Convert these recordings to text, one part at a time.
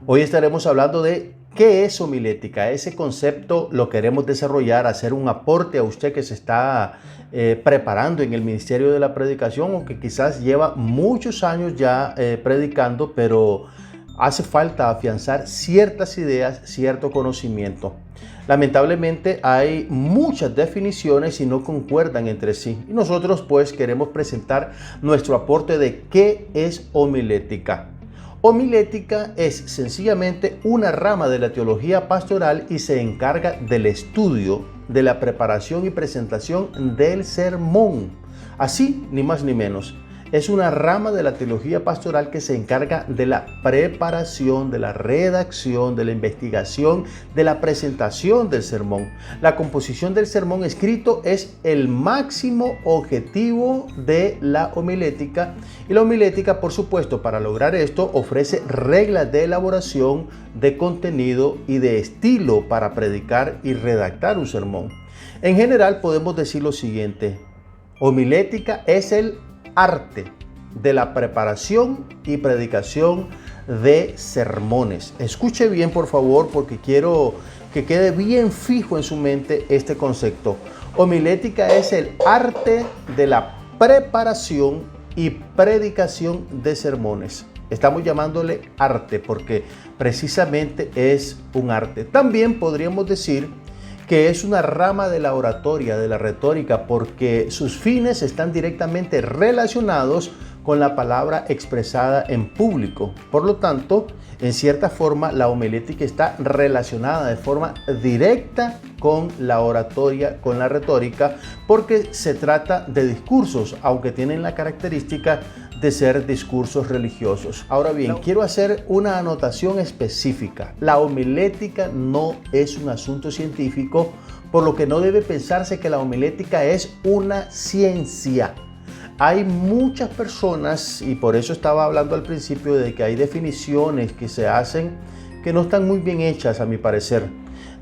Hoy estaremos hablando de qué es homilética. Ese concepto lo queremos desarrollar, hacer un aporte a usted que se está preparando en el Ministerio de la Predicación o que quizás lleva muchos años ya predicando, pero hace falta afianzar ciertas ideas, cierto conocimiento. Lamentablemente hay muchas definiciones y no concuerdan entre sí. Y nosotros pues queremos presentar nuestro aporte de qué es homilética. Homilética es sencillamente una rama de la teología pastoral y se encarga del estudio, de la preparación y presentación del sermón. Así, ni más ni menos. Es una rama de la teología pastoral que se encarga de la preparación, de la redacción, de la investigación, de la presentación del sermón. La composición del sermón escrito es el máximo objetivo de la homilética. Y la homilética, por supuesto, para lograr esto, ofrece reglas de elaboración, de contenido y de estilo para predicar y redactar un sermón. En general, podemos decir lo siguiente: homilética es el arte de la preparación y predicación de sermones. Escuche bien, por favor, porque quiero que quede bien fijo en su mente este concepto. Homilética es el arte de la preparación y predicación de sermones. Estamos llamándole arte porque precisamente es un arte. También podríamos decir que es una rama de la oratoria, de la retórica, porque sus fines están directamente relacionados con la palabra expresada en público. Por lo tanto, en cierta forma, la homilética está relacionada de forma directa con la oratoria, con la retórica, porque se trata de discursos, aunque tienen la característica de ser discursos religiosos. Ahora bien, quiero hacer una anotación específica. La homilética no es un asunto científico, por lo que no debe pensarse que la homilética es una ciencia. Hay muchas personas, y por eso estaba hablando al principio de que hay definiciones que se hacen que no están muy bien hechas, a mi parecer.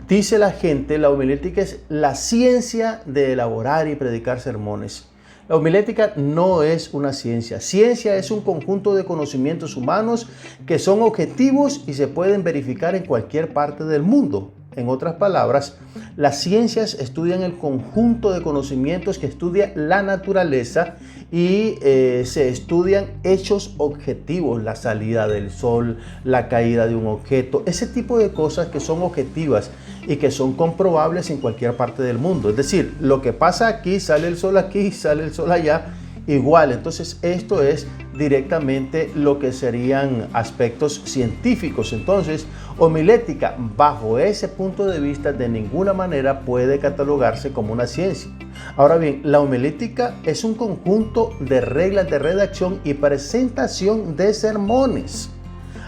Dice la gente, la homilética es la ciencia de elaborar y predicar sermones. La homilética no es una ciencia. Ciencia es un conjunto de conocimientos humanos que son objetivos y se pueden verificar en cualquier parte del mundo. En otras palabras, las ciencias estudian el conjunto de conocimientos que estudia la naturaleza y se estudian hechos objetivos, la salida del sol, la caída de un objeto, ese tipo de cosas que son objetivas y que son comprobables en cualquier parte del mundo. Es decir, lo que pasa aquí, sale el sol aquí, sale el sol allá, igual. Entonces esto es directamente lo que serían aspectos científicos. Entonces, homilética bajo ese punto de vista de ninguna manera puede catalogarse como una ciencia. Ahora bien, la homilética es un conjunto de reglas de redacción y presentación de sermones.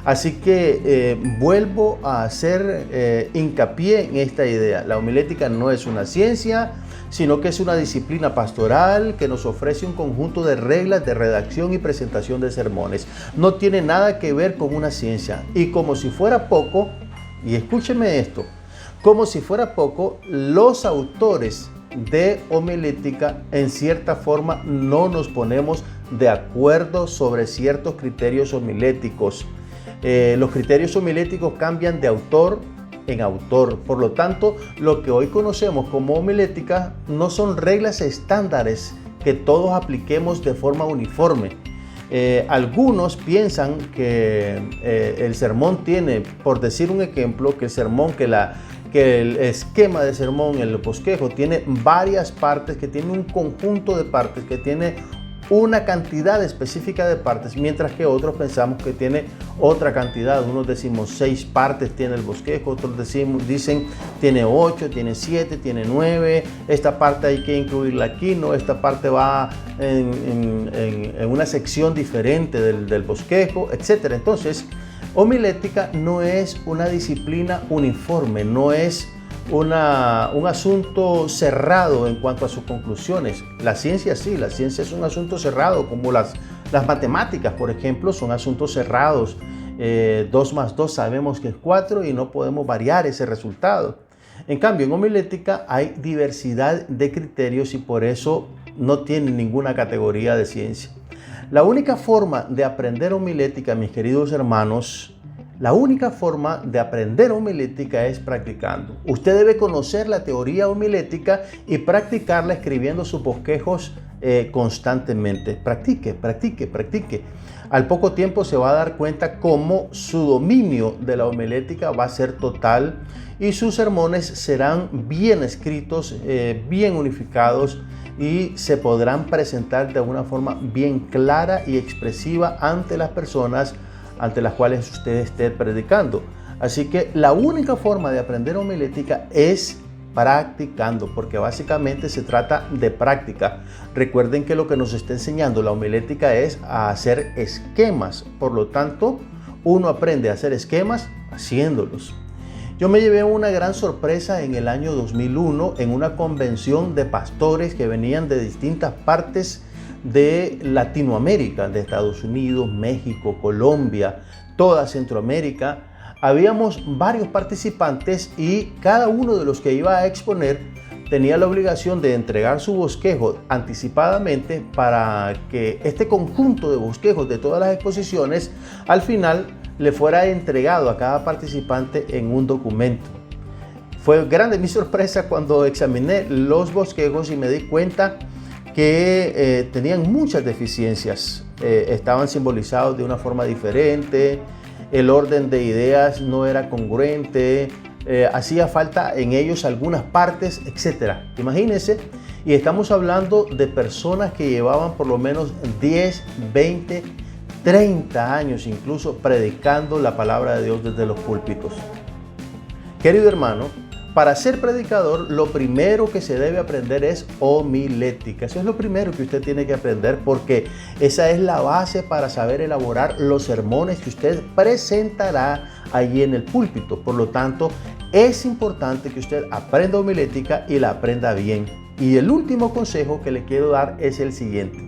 Así que vuelvo a hacer hincapié en esta idea. La homilética no es una ciencia, sino que es una disciplina pastoral que nos ofrece un conjunto de reglas de redacción y presentación de sermones. No tiene nada que ver con una ciencia. Y como si fuera poco, y escúcheme esto, como si fuera poco, los autores de homilética en cierta forma no nos ponemos de acuerdo sobre ciertos criterios homiléticos. Los criterios homiléticos cambian de autor en autor. Por lo tanto, lo que hoy conocemos como homilética no son reglas estándares que todos apliquemos de forma uniforme. Algunos piensan que el sermón tiene, por decir un ejemplo, que el esquema de sermón, el bosquejo, tiene varias partes, que tiene un conjunto de partes, que tiene una cantidad específica de partes, mientras que otros pensamos que tiene otra cantidad. Unos decimos 6 partes tiene el bosquejo, otros dicen tiene 8, tiene 7, tiene 9, esta parte hay que incluirla aquí, no, esta parte va en una sección diferente del bosquejo, etc. Entonces, homilética no es una disciplina uniforme, no es un asunto cerrado en cuanto a sus conclusiones. La ciencia sí, la ciencia es un asunto cerrado, como las matemáticas, por ejemplo, son asuntos cerrados. 2 más 2 sabemos que es 4 y no podemos variar ese resultado. En cambio, en homilética hay diversidad de criterios y por eso no tiene ninguna categoría de ciencia. La única forma de aprender homilética, mis queridos hermanos, La única forma de aprender homilética es practicando. Usted debe conocer la teoría homilética y practicarla escribiendo sus bosquejos constantemente. Practique, practique, practique. Al poco tiempo se va a dar cuenta cómo su dominio de la homilética va a ser total y sus sermones serán bien escritos, bien unificados y se podrán presentar de una forma bien clara y expresiva ante las personas ante las cuales usted esté predicando. Así que la única forma de aprender homilética es practicando, porque básicamente se trata de práctica. Recuerden que lo que nos está enseñando la homilética es a hacer esquemas. Por lo tanto, uno aprende a hacer esquemas haciéndolos. Yo me llevé una gran sorpresa en el año 2001 en una convención de pastores que venían de distintas partes de Latinoamérica, de Estados Unidos, México, Colombia, toda Centroamérica. Habíamos varios participantes y cada uno de los que iba a exponer tenía la obligación de entregar su bosquejo anticipadamente para que este conjunto de bosquejos de todas las exposiciones al final le fuera entregado a cada participante en un documento. Fue grande mi sorpresa cuando examiné los bosquejos y me di cuenta que tenían muchas deficiencias, estaban simbolizados de una forma diferente, el orden de ideas no era congruente, hacía falta en ellos algunas partes, etc. Imagínense, y estamos hablando de personas que llevaban por lo menos 10, 20, 30 años incluso predicando la palabra de Dios desde los púlpitos. Querido hermano, para ser predicador, lo primero que se debe aprender es homilética. Eso es lo primero que usted tiene que aprender porque esa es la base para saber elaborar los sermones que usted presentará allí en el púlpito. Por lo tanto, es importante que usted aprenda homilética y la aprenda bien. Y el último consejo que le quiero dar es el siguiente.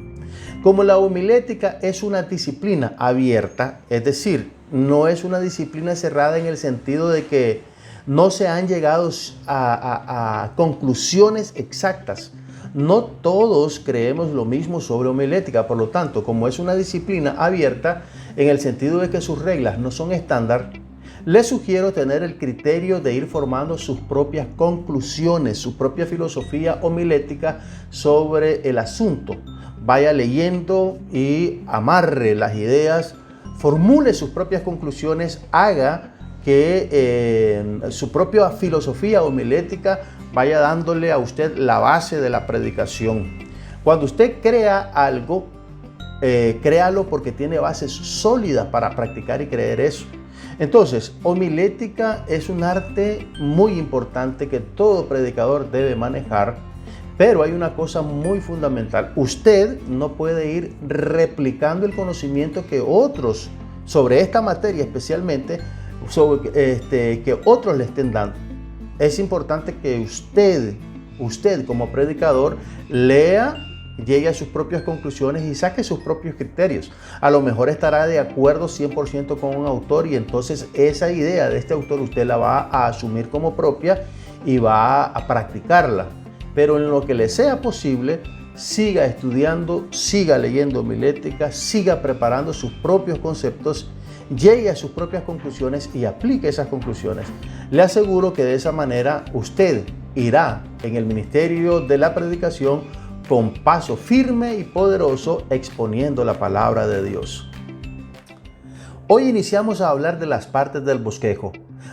Como la homilética es una disciplina abierta, es decir, no es una disciplina cerrada en el sentido de que no se han llegado a conclusiones exactas. No todos creemos lo mismo sobre homilética, por lo tanto, como es una disciplina abierta en el sentido de que sus reglas no son estándar, les sugiero tener el criterio de ir formando sus propias conclusiones, su propia filosofía homilética sobre el asunto. Vaya leyendo y amarre las ideas, formule sus propias conclusiones, haga que su propia filosofía homilética vaya dándole a usted la base de la predicación. Cuando usted crea algo, créalo porque tiene bases sólidas para practicar y creer eso. Entonces, homilética es un arte muy importante que todo predicador debe manejar, pero hay una cosa muy fundamental. Usted no puede ir replicando el conocimiento que otros sobre esta materia especialmente que otros le estén dando. Es importante que usted como predicador lea, llegue a sus propias conclusiones y saque sus propios criterios. A lo mejor estará de acuerdo 100% con un autor y entonces esa idea de este autor usted la va a asumir como propia y va a practicarla. Pero en lo que le sea posible, siga estudiando, siga leyendo homilética, siga preparando sus propios conceptos, llegue a sus propias conclusiones y aplique esas conclusiones. Le aseguro que de esa manera usted irá en el ministerio de la predicación con paso firme y poderoso exponiendo la palabra de Dios. Hoy iniciamos a hablar de las partes del bosquejo.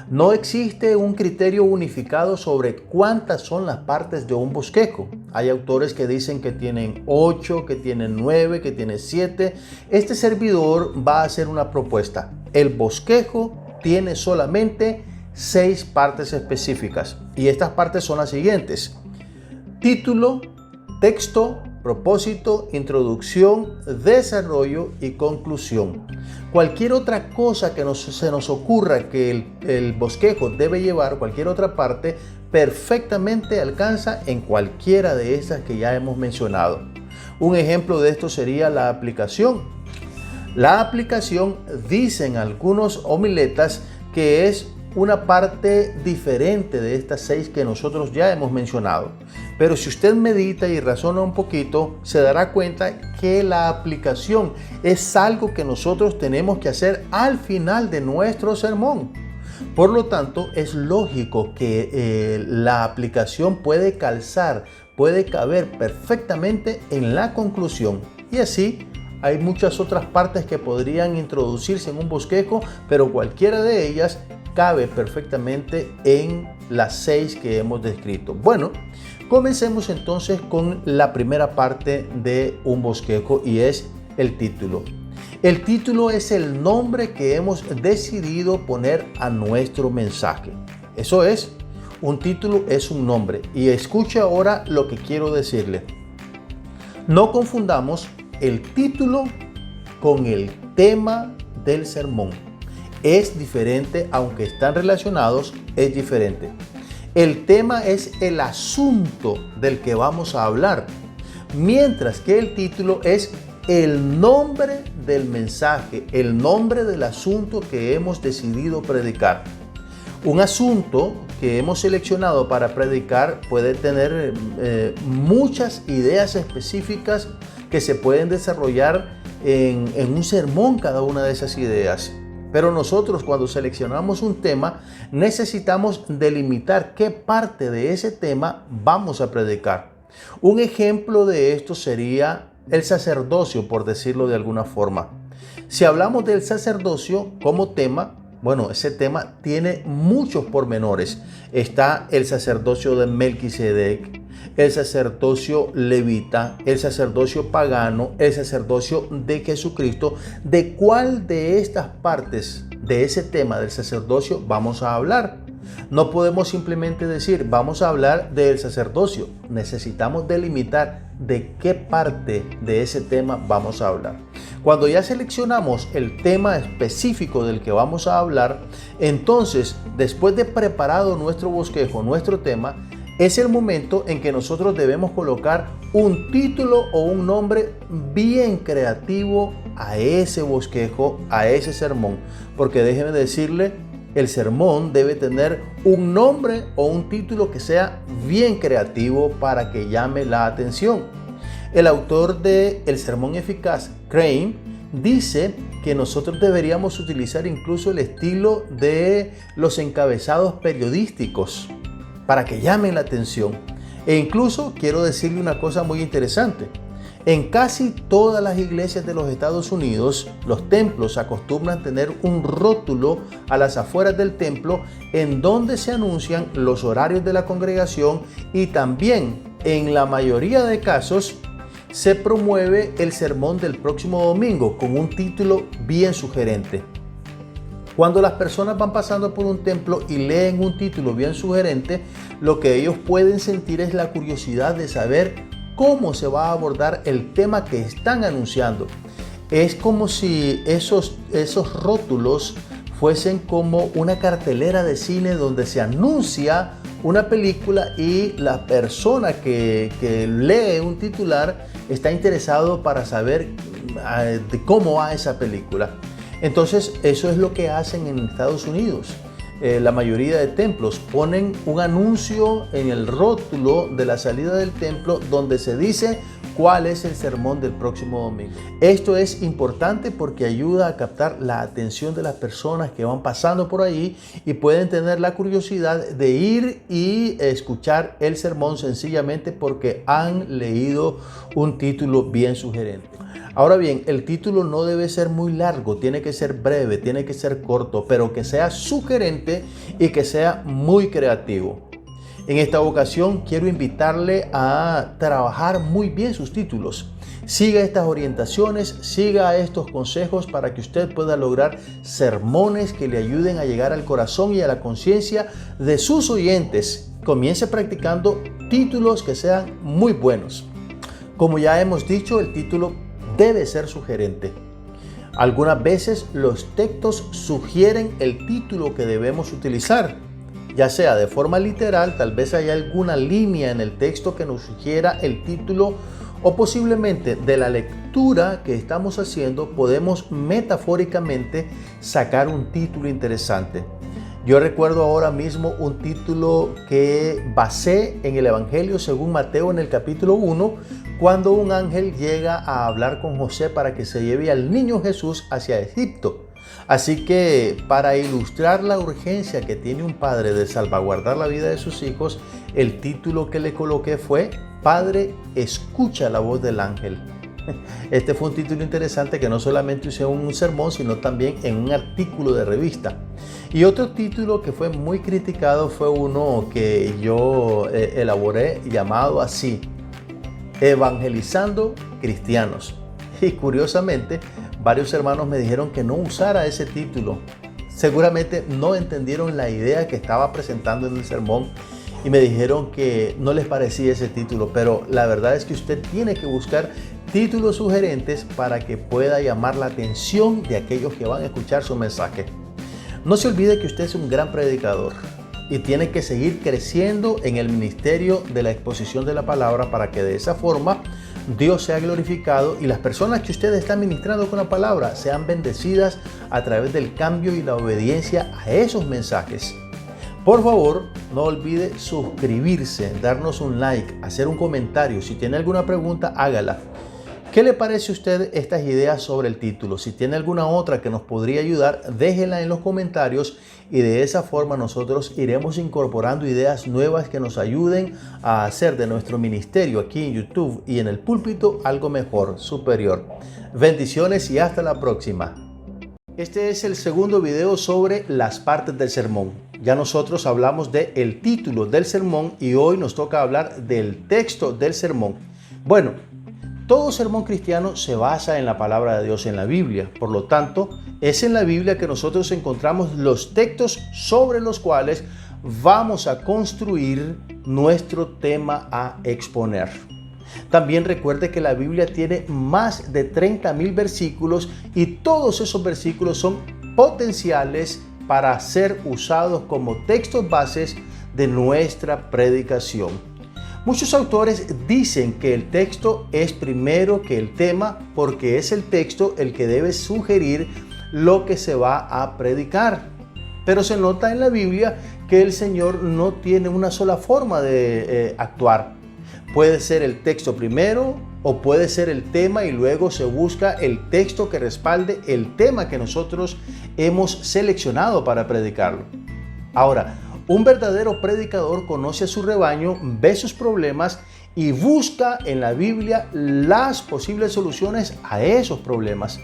No existe un criterio unificado sobre cuántas son las partes de un bosquejo. Hay autores que dicen que tienen 8, que tienen 9, que tienen 7. Este servidor va a hacer una propuesta. El bosquejo tiene solamente 6 partes específicas. Y estas partes son las siguientes: título, texto, propósito, introducción, desarrollo y conclusión. Cualquier otra cosa que se nos ocurra que el bosquejo debe llevar, cualquier otra parte, perfectamente alcanza en cualquiera de estas que ya hemos mencionado. Un ejemplo de esto sería la aplicación. La aplicación, dicen algunos homiletas, que es una parte diferente de estas 6 que nosotros ya hemos mencionado. Pero si usted medita y razona un poquito, se dará cuenta que la aplicación es algo que nosotros tenemos que hacer al final de nuestro sermón. Por lo tanto, es lógico que la aplicación puede calzar, puede caber perfectamente en la conclusión. Y así hay muchas otras partes que podrían introducirse en un bosquejo, pero cualquiera de ellas cabe perfectamente en las 6 que hemos descrito. Bueno, comencemos entonces con la primera parte de un bosquejo y es el título. El título es el nombre que hemos decidido poner a nuestro mensaje. Eso es, un título es un nombre. Y escuche ahora lo que quiero decirle. No confundamos el título con el tema del sermón. Es diferente, aunque están relacionados, es diferente. El tema es el asunto del que vamos a hablar, mientras que el título es el nombre del mensaje, el nombre del asunto que hemos decidido predicar. Un asunto que hemos seleccionado para predicar puede tener muchas ideas específicas que se pueden desarrollar en un sermón, cada una de esas ideas. Pero nosotros, cuando seleccionamos un tema, necesitamos delimitar qué parte de ese tema vamos a predicar. Un ejemplo de esto sería el sacerdocio, por decirlo de alguna forma. Si hablamos del sacerdocio como tema, bueno, ese tema tiene muchos pormenores. Está el sacerdocio de Melquisedec, el sacerdocio levita, el sacerdocio pagano, el sacerdocio de Jesucristo. ¿De cuál de estas partes de ese tema del sacerdocio vamos a hablar? No podemos simplemente decir vamos a hablar del sacerdocio. Necesitamos delimitar de qué parte de ese tema vamos a hablar. Cuando ya seleccionamos el tema específico del que vamos a hablar, entonces, después de preparado nuestro bosquejo, nuestro tema, es el momento en que nosotros debemos colocar un título o un nombre bien creativo a ese bosquejo, a ese sermón. Porque déjeme decirle, el sermón debe tener un nombre o un título que sea bien creativo para que llame la atención. El autor de El Sermón Eficaz, Crane, dice que nosotros deberíamos utilizar incluso el estilo de los encabezados periodísticos para que llamen la atención. E incluso quiero decirle una cosa muy interesante. En casi todas las iglesias de los Estados Unidos, los templos acostumbran tener un rótulo a las afueras del templo en donde se anuncian los horarios de la congregación y también, en la mayoría de casos, se promueve el sermón del próximo domingo con un título bien sugerente. Cuando las personas van pasando por un templo y leen un título bien sugerente, lo que ellos pueden sentir es la curiosidad de saber cómo se va a abordar el tema que están anunciando. Es como si esos rótulos fuesen como una cartelera de cine donde se anuncia una película y la persona que lee un titular está interesado para saber de cómo va esa película. Entonces, eso es lo que hacen en Estados Unidos. La mayoría de templos ponen un anuncio en el rótulo de la salida del templo donde se dice cuál es el sermón del próximo domingo. Esto es importante porque ayuda a captar la atención de las personas que van pasando por ahí y pueden tener la curiosidad de ir y escuchar el sermón sencillamente porque han leído un título bien sugerente. Ahora bien, el título no debe ser muy largo, tiene que ser breve, tiene que ser corto, pero que sea sugerente y que sea muy creativo. En esta ocasión quiero invitarle a trabajar muy bien sus títulos. Siga estas orientaciones, siga estos consejos para que usted pueda lograr sermones que le ayuden a llegar al corazón y a la conciencia de sus oyentes. Comience practicando títulos que sean muy buenos. Como ya hemos dicho, el título debe ser sugerente. Algunas veces los textos sugieren el título que debemos utilizar, ya sea de forma literal, tal vez haya alguna línea en el texto que nos sugiera el título, o posiblemente de la lectura que estamos haciendo podemos metafóricamente sacar un título interesante. Yo recuerdo ahora mismo un título que basé en el Evangelio según Mateo en el capítulo 1, cuando un ángel llega a hablar con José para que se lleve al niño Jesús hacia Egipto. Así que para ilustrar la urgencia que tiene un padre de salvaguardar la vida de sus hijos, el título que le coloqué fue Padre, escucha la voz del ángel. Este fue un título interesante que no solamente usé en un sermón, sino también en un artículo de revista. Y otro título que fue muy criticado fue uno que yo elaboré llamado así, Evangelizando Cristianos. Y curiosamente, varios hermanos me dijeron que no usara ese título. Seguramente no entendieron la idea que estaba presentando en el sermón y me dijeron que no les parecía ese título, pero la verdad es que usted tiene que buscar títulos sugerentes para que pueda llamar la atención de aquellos que van a escuchar su mensaje. No se olvide que usted es un gran predicador y tiene que seguir creciendo en el ministerio de la exposición de la palabra para que de esa forma Dios sea glorificado y las personas que usted está ministrando con la palabra sean bendecidas a través del cambio y la obediencia a esos mensajes. Por favor, no olvide suscribirse, darnos un like, hacer un comentario. Si tiene alguna pregunta, hágala. ¿Qué le parece a usted estas ideas sobre el título? Si tiene alguna otra que nos podría ayudar, déjela en los comentarios y de esa forma nosotros iremos incorporando ideas nuevas que nos ayuden a hacer de nuestro ministerio aquí en YouTube y en el púlpito algo mejor, superior. Bendiciones y hasta la próxima. Este es el segundo video sobre las partes del sermón. Ya nosotros hablamos del título del sermón y hoy nos toca hablar del texto del sermón. Bueno, todo sermón cristiano se basa en la palabra de Dios en la Biblia. Por lo tanto, es en la Biblia que nosotros encontramos los textos sobre los cuales vamos a construir nuestro tema a exponer. También recuerde que la Biblia tiene más de 30,000 versículos y todos esos versículos son potenciales para ser usados como textos bases de nuestra predicación. Muchos autores dicen que el texto es primero que el tema porque es el texto el que debe sugerir lo que se va a predicar. Pero se nota en la Biblia que el Señor no tiene una sola forma de actuar. Puede ser el texto primero o puede ser el tema y luego se busca el texto que respalde el tema que nosotros hemos seleccionado para predicarlo. Ahora, un verdadero predicador conoce a su rebaño, ve sus problemas y busca en la Biblia las posibles soluciones a esos problemas.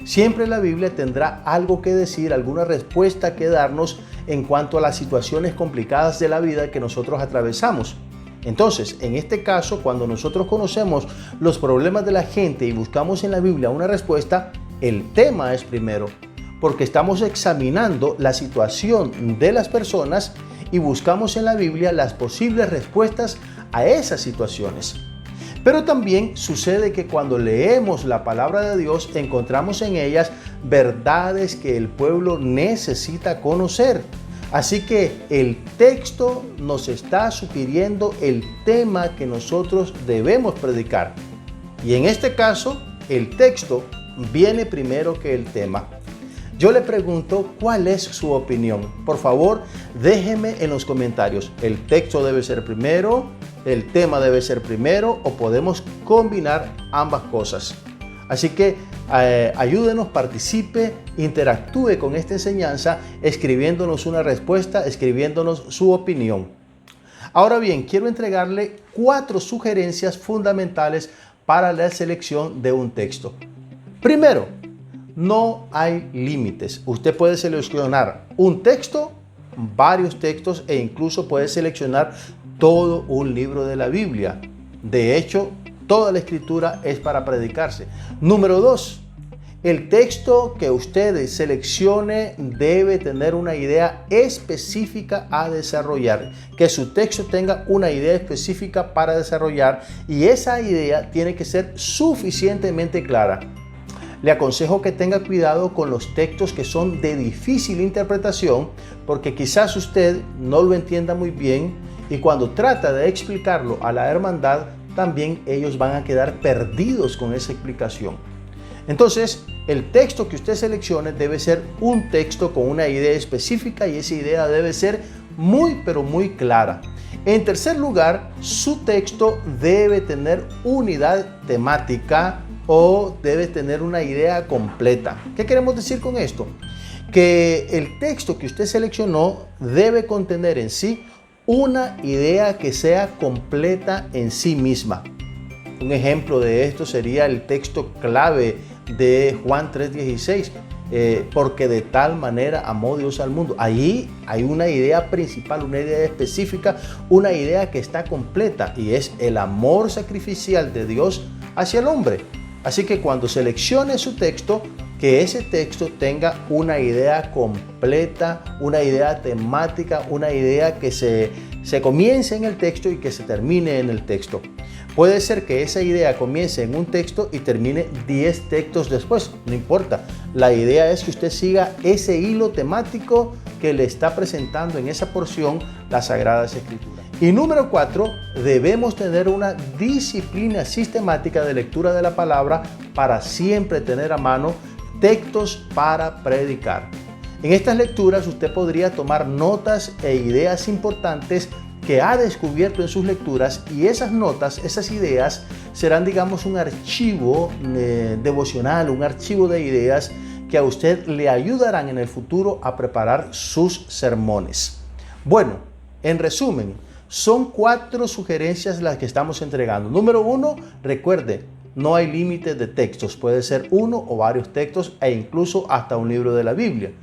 Siempre la Biblia tendrá algo que decir, alguna respuesta que darnos en cuanto a las situaciones complicadas de la vida que nosotros atravesamos. Entonces, en este caso, cuando nosotros conocemos los problemas de la gente y buscamos en la Biblia una respuesta, el tema es primero, porque estamos examinando la situación de las personas y buscamos en la Biblia las posibles respuestas a esas situaciones. Pero también sucede que cuando leemos la palabra de Dios, encontramos en ellas verdades que el pueblo necesita conocer. Así que el texto nos está sugiriendo el tema que nosotros debemos predicar. Y en este caso, el texto viene primero que el tema. Yo le pregunto, ¿cuál es su opinión? Por favor, déjeme en los comentarios. ¿El texto debe ser primero? ¿El tema debe ser primero? ¿O podemos combinar ambas cosas? Así que ayúdenos, participe, interactúe con esta enseñanza escribiéndonos una respuesta, escribiéndonos su opinión. Ahora bien, quiero entregarle 4 sugerencias fundamentales para la selección de un texto. Primero, no hay límites. Usted puede seleccionar un texto, varios textos e incluso puede seleccionar todo un libro de la Biblia. De hecho, toda la escritura es para predicarse. Número 2, el texto que usted seleccione debe tener una idea específica a desarrollar. Que su texto tenga una idea específica para desarrollar y esa idea tiene que ser suficientemente clara. Le aconsejo que tenga cuidado con los textos que son de difícil interpretación porque quizás usted no lo entienda muy bien y cuando trata de explicarlo a la hermandad, también ellos van a quedar perdidos con esa explicación. Entonces, El texto que usted seleccione debe ser un texto con una idea específica y esa idea debe ser muy pero muy clara. En tercer lugar, su texto debe tener unidad temática o debe tener una idea completa. ¿Qué queremos decir con esto? Que el texto que usted seleccionó debe contener en sí una idea que sea completa en sí misma. Un ejemplo de esto sería el texto clave de Juan 3:16. Porque de tal manera amó Dios al mundo. Ahí hay una idea principal, una idea específica, una idea que está completa y es el amor sacrificial de Dios hacia el hombre. Así que cuando seleccione su texto, que ese texto tenga una idea completa, una idea temática, una idea que se comience en el texto y que se termine en el texto. Puede ser que esa idea comience en un texto y termine 10 textos después, no importa. La idea es que usted siga ese hilo temático que le está presentando en esa porción las Sagradas Escrituras. Y número 4, debemos tener una disciplina sistemática de lectura de la palabra para siempre tener a mano textos para predicar. En estas lecturas usted podría tomar notas e ideas importantes que ha descubierto en sus lecturas y esas notas, esas ideas serán, digamos, un archivo devocional, un archivo de ideas que a usted le ayudarán en el futuro a preparar sus sermones. Bueno, en resumen, son 4 sugerencias las que estamos entregando. Número 1, recuerde, no hay límite de textos, puede ser uno o varios textos e incluso hasta un libro de la Biblia.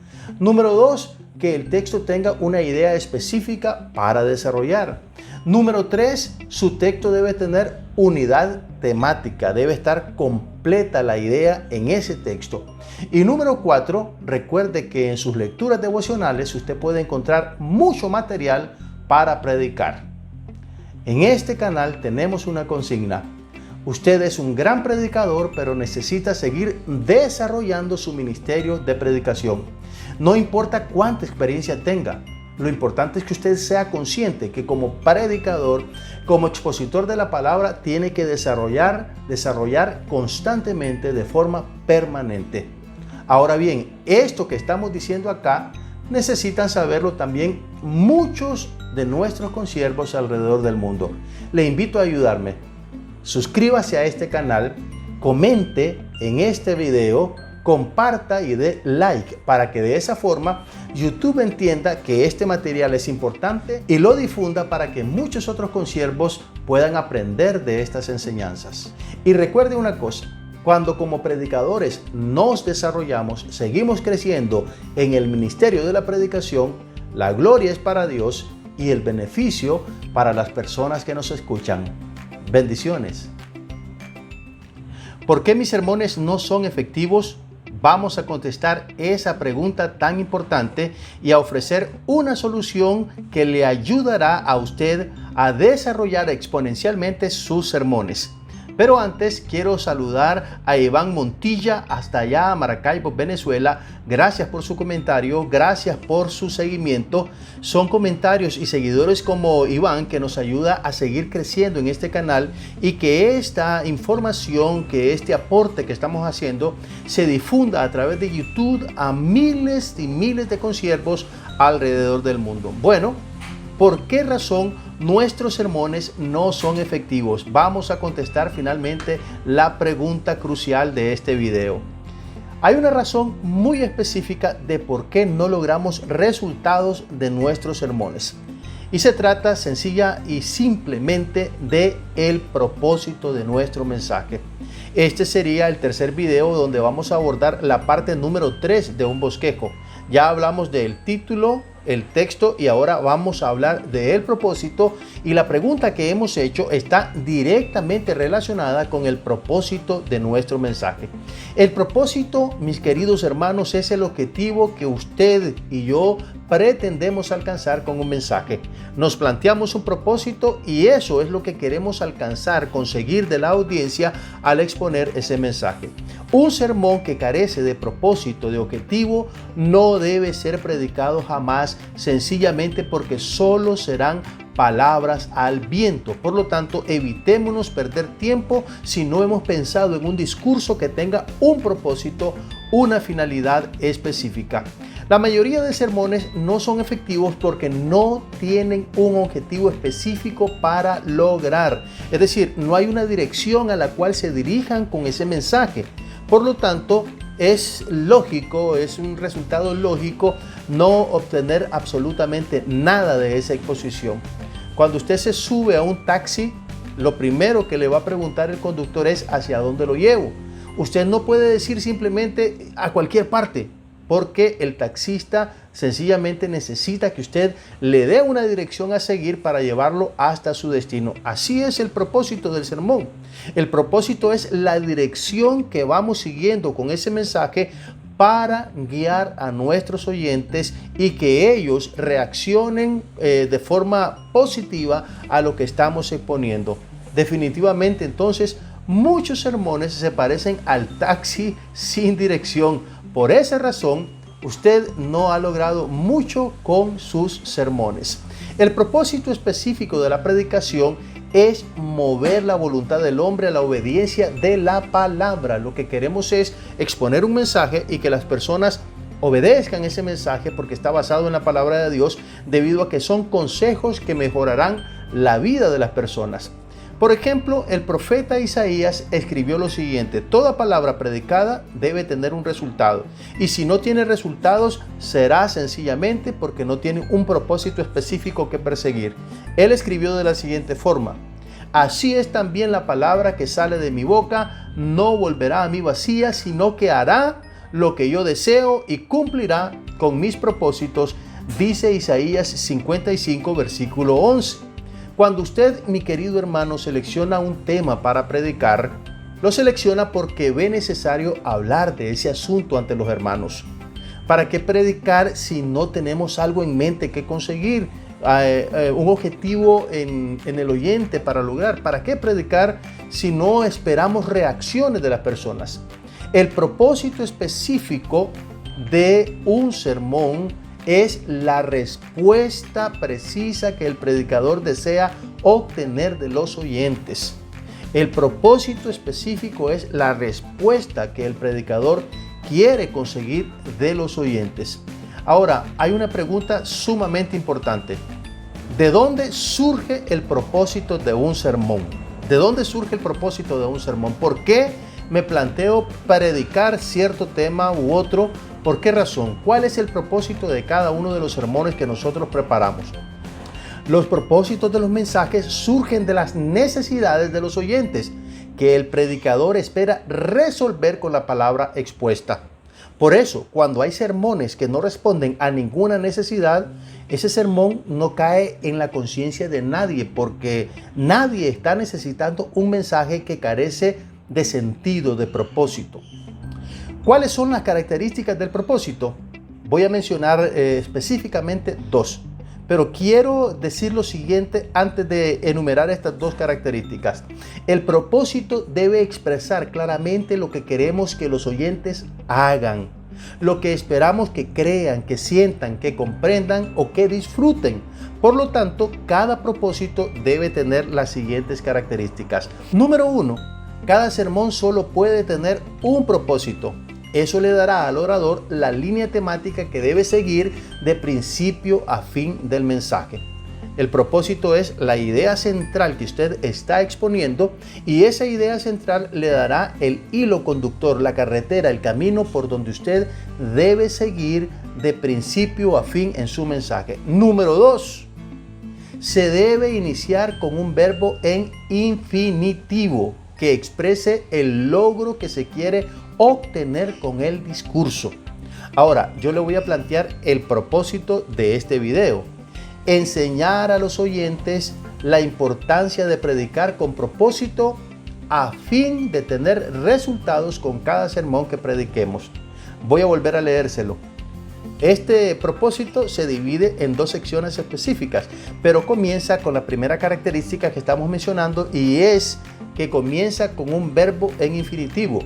Número 2, que el texto tenga una idea específica para desarrollar. Número 3, su texto debe tener unidad temática, debe estar completa la idea en ese texto. Y número 4, recuerde que en sus lecturas devocionales usted puede encontrar mucho material para predicar. En este canal tenemos una consigna. Usted es un gran predicador, pero necesita seguir desarrollando su ministerio de predicación. No importa cuánta experiencia tenga, lo importante es que usted sea consciente que como predicador, como expositor de la palabra, tiene que desarrollar constantemente de forma permanente. Ahora bien, esto que estamos diciendo acá, necesitan saberlo también muchos de nuestros consiervos alrededor del mundo. Le invito a ayudarme. Suscríbase a este canal, comente en este video, comparta y dé like para que de esa forma YouTube entienda que este material es importante y lo difunda para que muchos otros consiervos puedan aprender de estas enseñanzas. Y recuerde una cosa, cuando como predicadores nos desarrollamos, seguimos creciendo en el ministerio de la predicación, la gloria es para Dios y el beneficio para las personas que nos escuchan. Bendiciones. ¿Por qué mis sermones no son efectivos? Vamos a contestar esa pregunta tan importante y a ofrecer una solución que le ayudará a usted a desarrollar exponencialmente sus sermones. Pero antes quiero saludar a Iván Montilla hasta allá a Maracaibo, Venezuela. Gracias por su comentario, gracias por su seguimiento. Son comentarios y seguidores como Iván que nos ayuda a seguir creciendo en este canal y que esta información, que este aporte que estamos haciendo se difunda a través de YouTube a miles y miles de consiervos alrededor del mundo. Bueno, ¿por qué razón nuestros sermones no son efectivos? Vamos a contestar finalmente la pregunta crucial de este video. Hay una razón muy específica de por qué no logramos resultados de nuestros sermones. Y se trata sencilla y simplemente de el propósito de nuestro mensaje. Este sería el tercer video donde vamos a abordar la parte número 3 de un bosquejo. Ya hablamos del título, el texto y ahora vamos a hablar del propósito, y la pregunta que hemos hecho está directamente relacionada con el propósito de nuestro mensaje. El propósito, mis queridos hermanos, es el objetivo que usted y yo pretendemos alcanzar con un mensaje. Nos planteamos un propósito y eso es lo que queremos alcanzar, conseguir de la audiencia al exponer ese mensaje. Un sermón que carece de propósito, de objetivo, no debe ser predicado jamás, sencillamente porque solo serán palabras al viento. Por lo tanto, evitémonos perder tiempo si no hemos pensado en un discurso que tenga un propósito, una finalidad específica. La mayoría de sermones no son efectivos porque no tienen un objetivo específico para lograr. Es decir, no hay una dirección a la cual se dirijan con ese mensaje. Por lo tanto, es lógico, es un resultado lógico no obtener absolutamente nada de esa exposición. Cuando usted se sube a un taxi, lo primero que le va a preguntar el conductor es ¿hacia dónde lo llevo? Usted no puede decir simplemente a cualquier parte, porque el taxista sencillamente necesita que usted le dé una dirección a seguir para llevarlo hasta su destino. Así es el propósito del sermón. El propósito es la dirección que vamos siguiendo con ese mensaje para guiar a nuestros oyentes y que ellos reaccionen de forma positiva a lo que estamos exponiendo. Definitivamente, entonces, muchos sermones se parecen al taxi sin dirección. Por esa razón, usted no ha logrado mucho con sus sermones. El propósito específico de la predicación es mover la voluntad del hombre a la obediencia de la palabra. Lo que queremos es exponer un mensaje y que las personas obedezcan ese mensaje porque está basado en la palabra de Dios, debido a que son consejos que mejorarán la vida de las personas. Por ejemplo, el profeta Isaías escribió lo siguiente: toda palabra predicada debe tener un resultado, y si no tiene resultados, será sencillamente porque no tiene un propósito específico que perseguir. Él escribió de la siguiente forma: así es también la palabra que sale de mi boca, no volverá a mí vacía, sino que hará lo que yo deseo y cumplirá con mis propósitos, dice Isaías 55, versículo 11. Cuando usted, mi querido hermano, selecciona un tema para predicar, lo selecciona porque ve necesario hablar de ese asunto ante los hermanos. ¿Para qué predicar si no tenemos algo en mente que conseguir? Un objetivo en el oyente para lograr. ¿Para qué predicar si no esperamos reacciones de las personas? El propósito específico de un sermón es la respuesta precisa que el predicador desea obtener de los oyentes. El propósito específico es la respuesta que el predicador quiere conseguir de los oyentes. Ahora, hay una pregunta sumamente importante. ¿De dónde surge el propósito de un sermón? ¿De dónde surge el propósito de un sermón? ¿Por qué me planteo predicar cierto tema u otro? ¿Por qué razón? ¿Cuál es el propósito de cada uno de los sermones que nosotros preparamos? Los propósitos de los mensajes surgen de las necesidades de los oyentes, que el predicador espera resolver con la palabra expuesta. Por eso, cuando hay sermones que no responden a ninguna necesidad, ese sermón no cae en la conciencia de nadie, porque nadie está necesitando un mensaje que carece de sentido, de propósito. ¿Cuáles son las características del propósito? Voy a mencionar específicamente dos, pero quiero decir lo siguiente antes de enumerar estas dos características. El propósito debe expresar claramente lo que queremos que los oyentes hagan, lo que esperamos que crean, que sientan, que comprendan o que disfruten. Por lo tanto, cada propósito debe tener las siguientes características. Número 1. Cada sermón solo puede tener un propósito. Eso le dará al orador la línea temática que debe seguir de principio a fin del mensaje. El propósito es la idea central que usted está exponiendo, y esa idea central le dará el hilo conductor, la carretera, el camino por donde usted debe seguir de principio a fin en su mensaje. Número 2. Se debe iniciar con un verbo en infinitivo que exprese el logro que se quiere obtener con el discurso. Ahora, yo le voy a plantear el propósito de este video: enseñar a los oyentes la importancia de predicar con propósito a fin de tener resultados con cada sermón que prediquemos. Voy a volver a leérselo. Este propósito se divide en dos secciones específicas, pero comienza con la primera característica que estamos mencionando, y es que comienza con un verbo en infinitivo.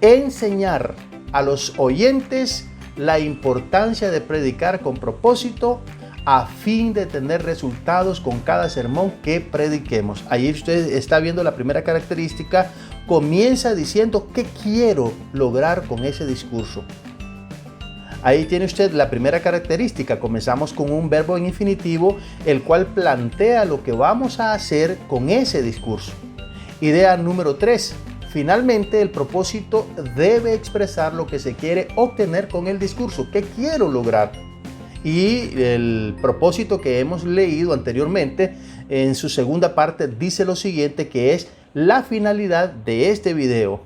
Enseñar a los oyentes la importancia de predicar con propósito a fin de tener resultados con cada sermón que prediquemos. Ahí usted está viendo la primera característica. Comienza diciendo qué quiero lograr con ese discurso. Ahí tiene usted la primera característica. Comenzamos con un verbo en infinitivo, el cual plantea lo que vamos a hacer con ese discurso. Idea número 3. Finalmente, el propósito debe expresar lo que se quiere obtener con el discurso. ¿Qué quiero lograr? Y el propósito que hemos leído anteriormente, en su segunda parte, dice lo siguiente, que es la finalidad de este video,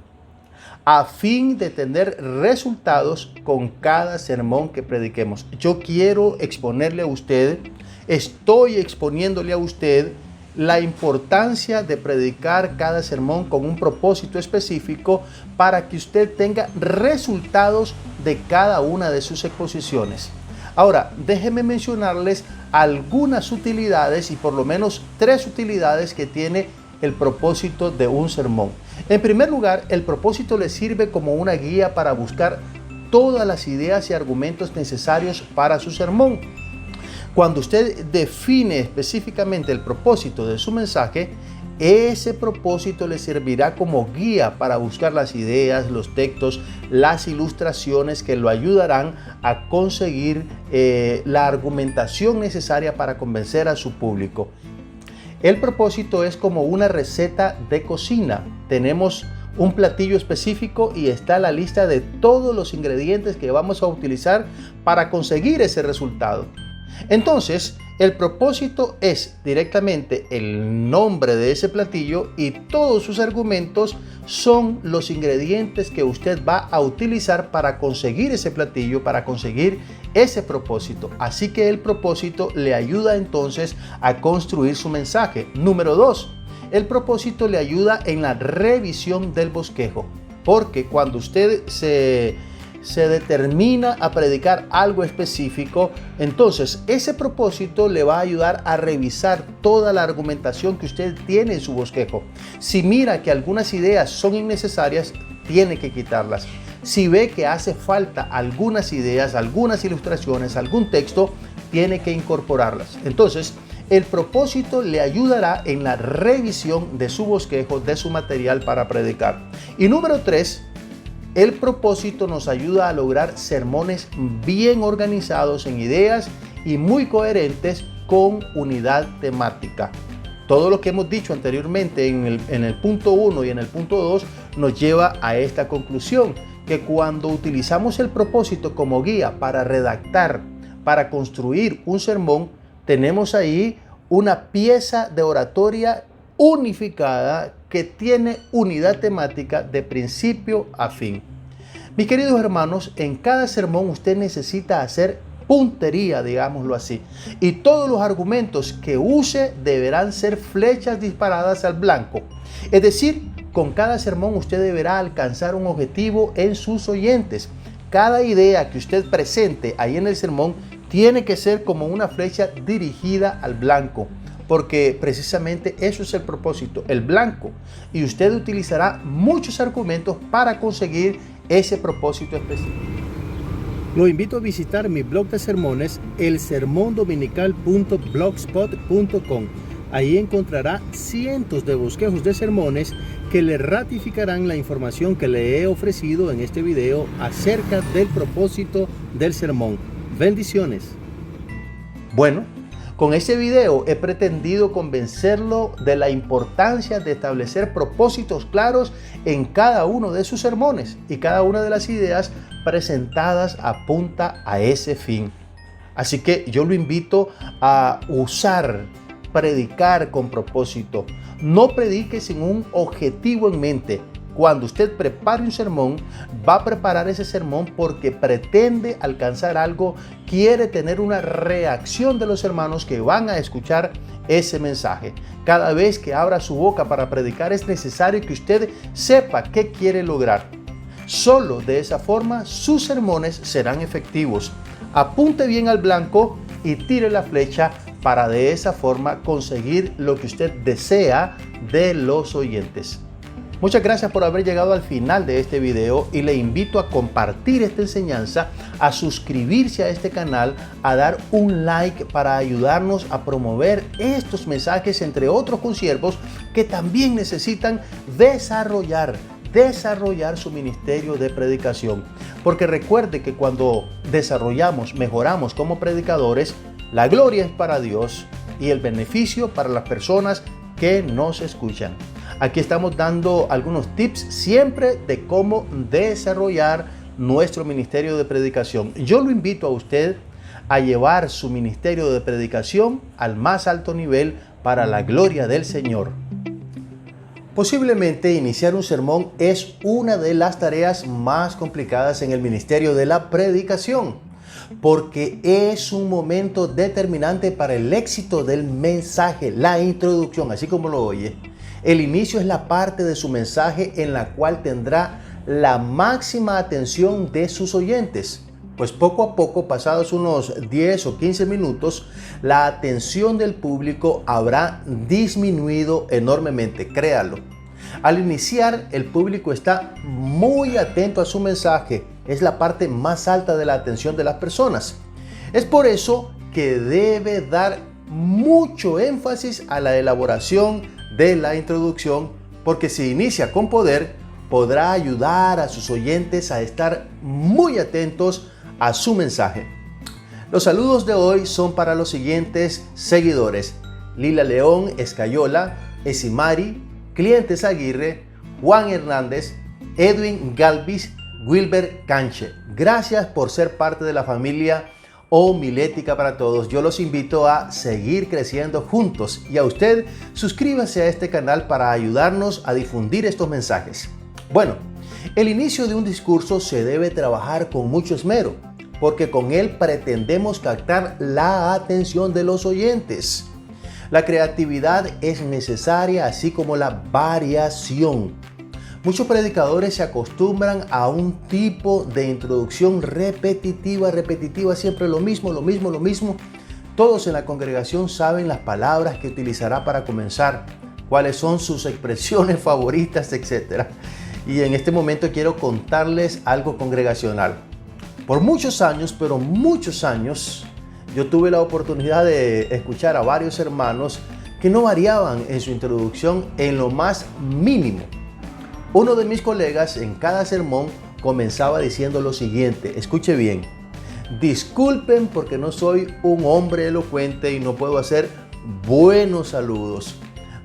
a fin de tener resultados con cada sermón que prediquemos. Yo quiero exponerle a usted, estoy exponiéndole a usted la importancia de predicar cada sermón con un propósito específico para que usted tenga resultados de cada una de sus exposiciones. Ahora, déjenme mencionarles algunas utilidades y por lo menos 3 utilidades que tiene el propósito de un sermón. En primer lugar, el propósito le sirve como una guía para buscar todas las ideas y argumentos necesarios para su sermón. Cuando usted define específicamente el propósito de su mensaje, ese propósito le servirá como guía para buscar las ideas, los textos, las ilustraciones que lo ayudarán a conseguir la argumentación necesaria para convencer a su público. El propósito es como una receta de cocina. Tenemos un platillo específico y está la lista de todos los ingredientes que vamos a utilizar para conseguir ese resultado. Entonces, el propósito es directamente el nombre de ese platillo y todos sus argumentos son los ingredientes que usted va a utilizar para conseguir ese platillo, para conseguir ese propósito. Así que el propósito le ayuda entonces a construir su mensaje. Número 2, el propósito le ayuda en la revisión del bosquejo, porque cuando usted se determina a predicar algo específico, entonces ese propósito le va a ayudar a revisar toda la argumentación que usted tiene en su bosquejo. Si mira que algunas ideas son innecesarias, tiene que quitarlas. Si ve que hace falta algunas ideas, algunas ilustraciones, algún texto, tiene que incorporarlas. Entonces, el propósito le ayudará en la revisión de su bosquejo, de su material para predicar. Y número 3, el propósito nos ayuda a lograr sermones bien organizados en ideas y muy coherentes con unidad temática. Todo lo que hemos dicho anteriormente en el punto 1 y en el punto 2 nos lleva a esta conclusión, que cuando utilizamos el propósito como guía para redactar, para construir un sermón, tenemos ahí una pieza de oratoria unificada que tiene unidad temática de principio a fin. Mis queridos hermanos, en cada sermón usted necesita hacer puntería, digámoslo así, y todos los argumentos que use deberán ser flechas disparadas al blanco. Es decir, con cada sermón usted deberá alcanzar un objetivo en sus oyentes. Cada idea que usted presente ahí en el sermón tiene que ser como una flecha dirigida al blanco, porque precisamente eso es el propósito, el blanco. Y usted utilizará muchos argumentos para conseguir ese propósito específico. Lo invito a visitar mi blog de sermones, elsermondominical.blogspot.com. Ahí encontrará cientos de bosquejos de sermones que le ratificarán la información que le he ofrecido en este video acerca del propósito del sermón. Bendiciones. Bueno, con este video he pretendido convencerlo de la importancia de establecer propósitos claros en cada uno de sus sermones, y cada una de las ideas presentadas apunta a ese fin. Así que yo lo invito a predicar con propósito. No predique sin un objetivo en mente. Cuando usted prepare un sermón, va a preparar ese sermón porque pretende alcanzar algo, quiere tener una reacción de los hermanos que van a escuchar ese mensaje. Cada vez que abra su boca para predicar es necesario que usted sepa qué quiere lograr. Solo de esa forma sus sermones serán efectivos. Apunte bien al blanco y tire la flecha para de esa forma conseguir lo que usted desea de los oyentes. Muchas gracias por haber llegado al final de este video y le invito a compartir esta enseñanza, a suscribirse a este canal, a dar un like para ayudarnos a promover estos mensajes entre otros consiervos que también necesitan desarrollar su ministerio de predicación. Porque recuerde que cuando desarrollamos, mejoramos como predicadores, la gloria es para Dios y el beneficio para las personas que nos escuchan. Aquí estamos dando algunos tips siempre de cómo desarrollar nuestro ministerio de predicación. Yo lo invito a usted a llevar su ministerio de predicación al más alto nivel para la gloria del Señor. Posiblemente iniciar un sermón es una de las tareas más complicadas en el ministerio de la predicación, porque es un momento determinante para el éxito del mensaje, la introducción, así como lo oye. El inicio es la parte de su mensaje en la cual tendrá la máxima atención de sus oyentes. Pues poco a poco, pasados unos 10 o 15 minutos, la atención del público habrá disminuido enormemente, créalo. Al iniciar, el público está muy atento a su mensaje. Es la parte más alta de la atención de las personas. Es por eso que debe dar mucho énfasis a la elaboración de la introducción, porque si inicia con poder, podrá ayudar a sus oyentes a estar muy atentos a su mensaje. Los saludos de hoy son para los siguientes seguidores: Lila León Escayola, Esimari, Clientes Aguirre, Juan Hernández, Edwin Galvis, Wilber Canche. Gracias por ser parte de la familia Homilética para Todos. Yo los invito a seguir creciendo juntos y a usted suscríbase a este canal para ayudarnos a difundir estos mensajes. Bueno, el inicio de un discurso se debe trabajar con mucho esmero, porque con él pretendemos captar la atención de los oyentes. La creatividad es necesaria, así como la variación. Muchos predicadores se acostumbran a un tipo de introducción repetitiva, siempre lo mismo. Todos en la congregación saben las palabras que utilizará para comenzar, cuáles son sus expresiones favoritas, etc. Y en este momento quiero contarles algo congregacional. Por muchos años, yo tuve la oportunidad de escuchar a varios hermanos que no variaban en su introducción en lo más mínimo. Uno de mis colegas en cada sermón comenzaba diciendo lo siguiente, escuche bien: disculpen porque no soy un hombre elocuente y no puedo hacer buenos saludos.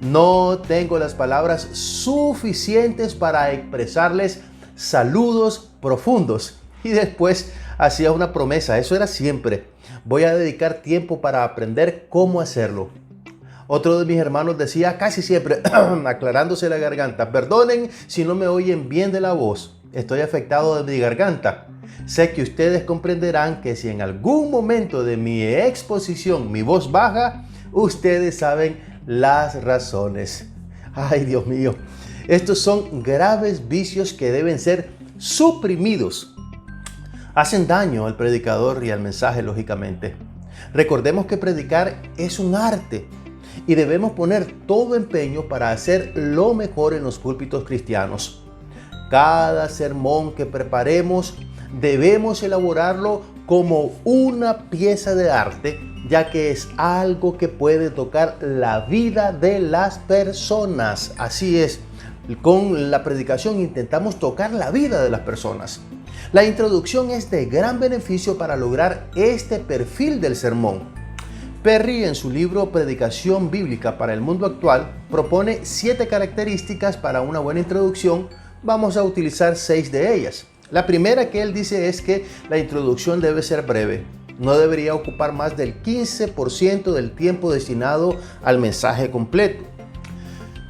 No tengo las palabras suficientes para expresarles saludos profundos. Y después hacía una promesa, eso era siempre: voy a dedicar tiempo para aprender cómo hacerlo. Otro de mis hermanos decía casi siempre, aclarándose la garganta: perdonen si no me oyen bien de la voz, estoy afectado de mi garganta. Sé que ustedes comprenderán que si en algún momento de mi exposición mi voz baja, ustedes saben las razones. Ay, Dios mío, estos son graves vicios que deben ser suprimidos. Hacen daño al predicador y al mensaje, lógicamente. Recordemos que predicar es un arte y debemos poner todo empeño para hacer lo mejor en los púlpitos cristianos. Cada sermón que preparemos debemos elaborarlo como una pieza de arte, ya que es algo que puede tocar la vida de las personas. Así es, con la predicación intentamos tocar la vida de las personas. La introducción es de gran beneficio para lograr este perfil del sermón. Perry, en su libro Predicación Bíblica para el Mundo Actual, propone 7 características para una buena introducción. Vamos a utilizar 6 de ellas. La primera que él dice es que la introducción debe ser breve. No debería ocupar más del 15% del tiempo destinado al mensaje completo.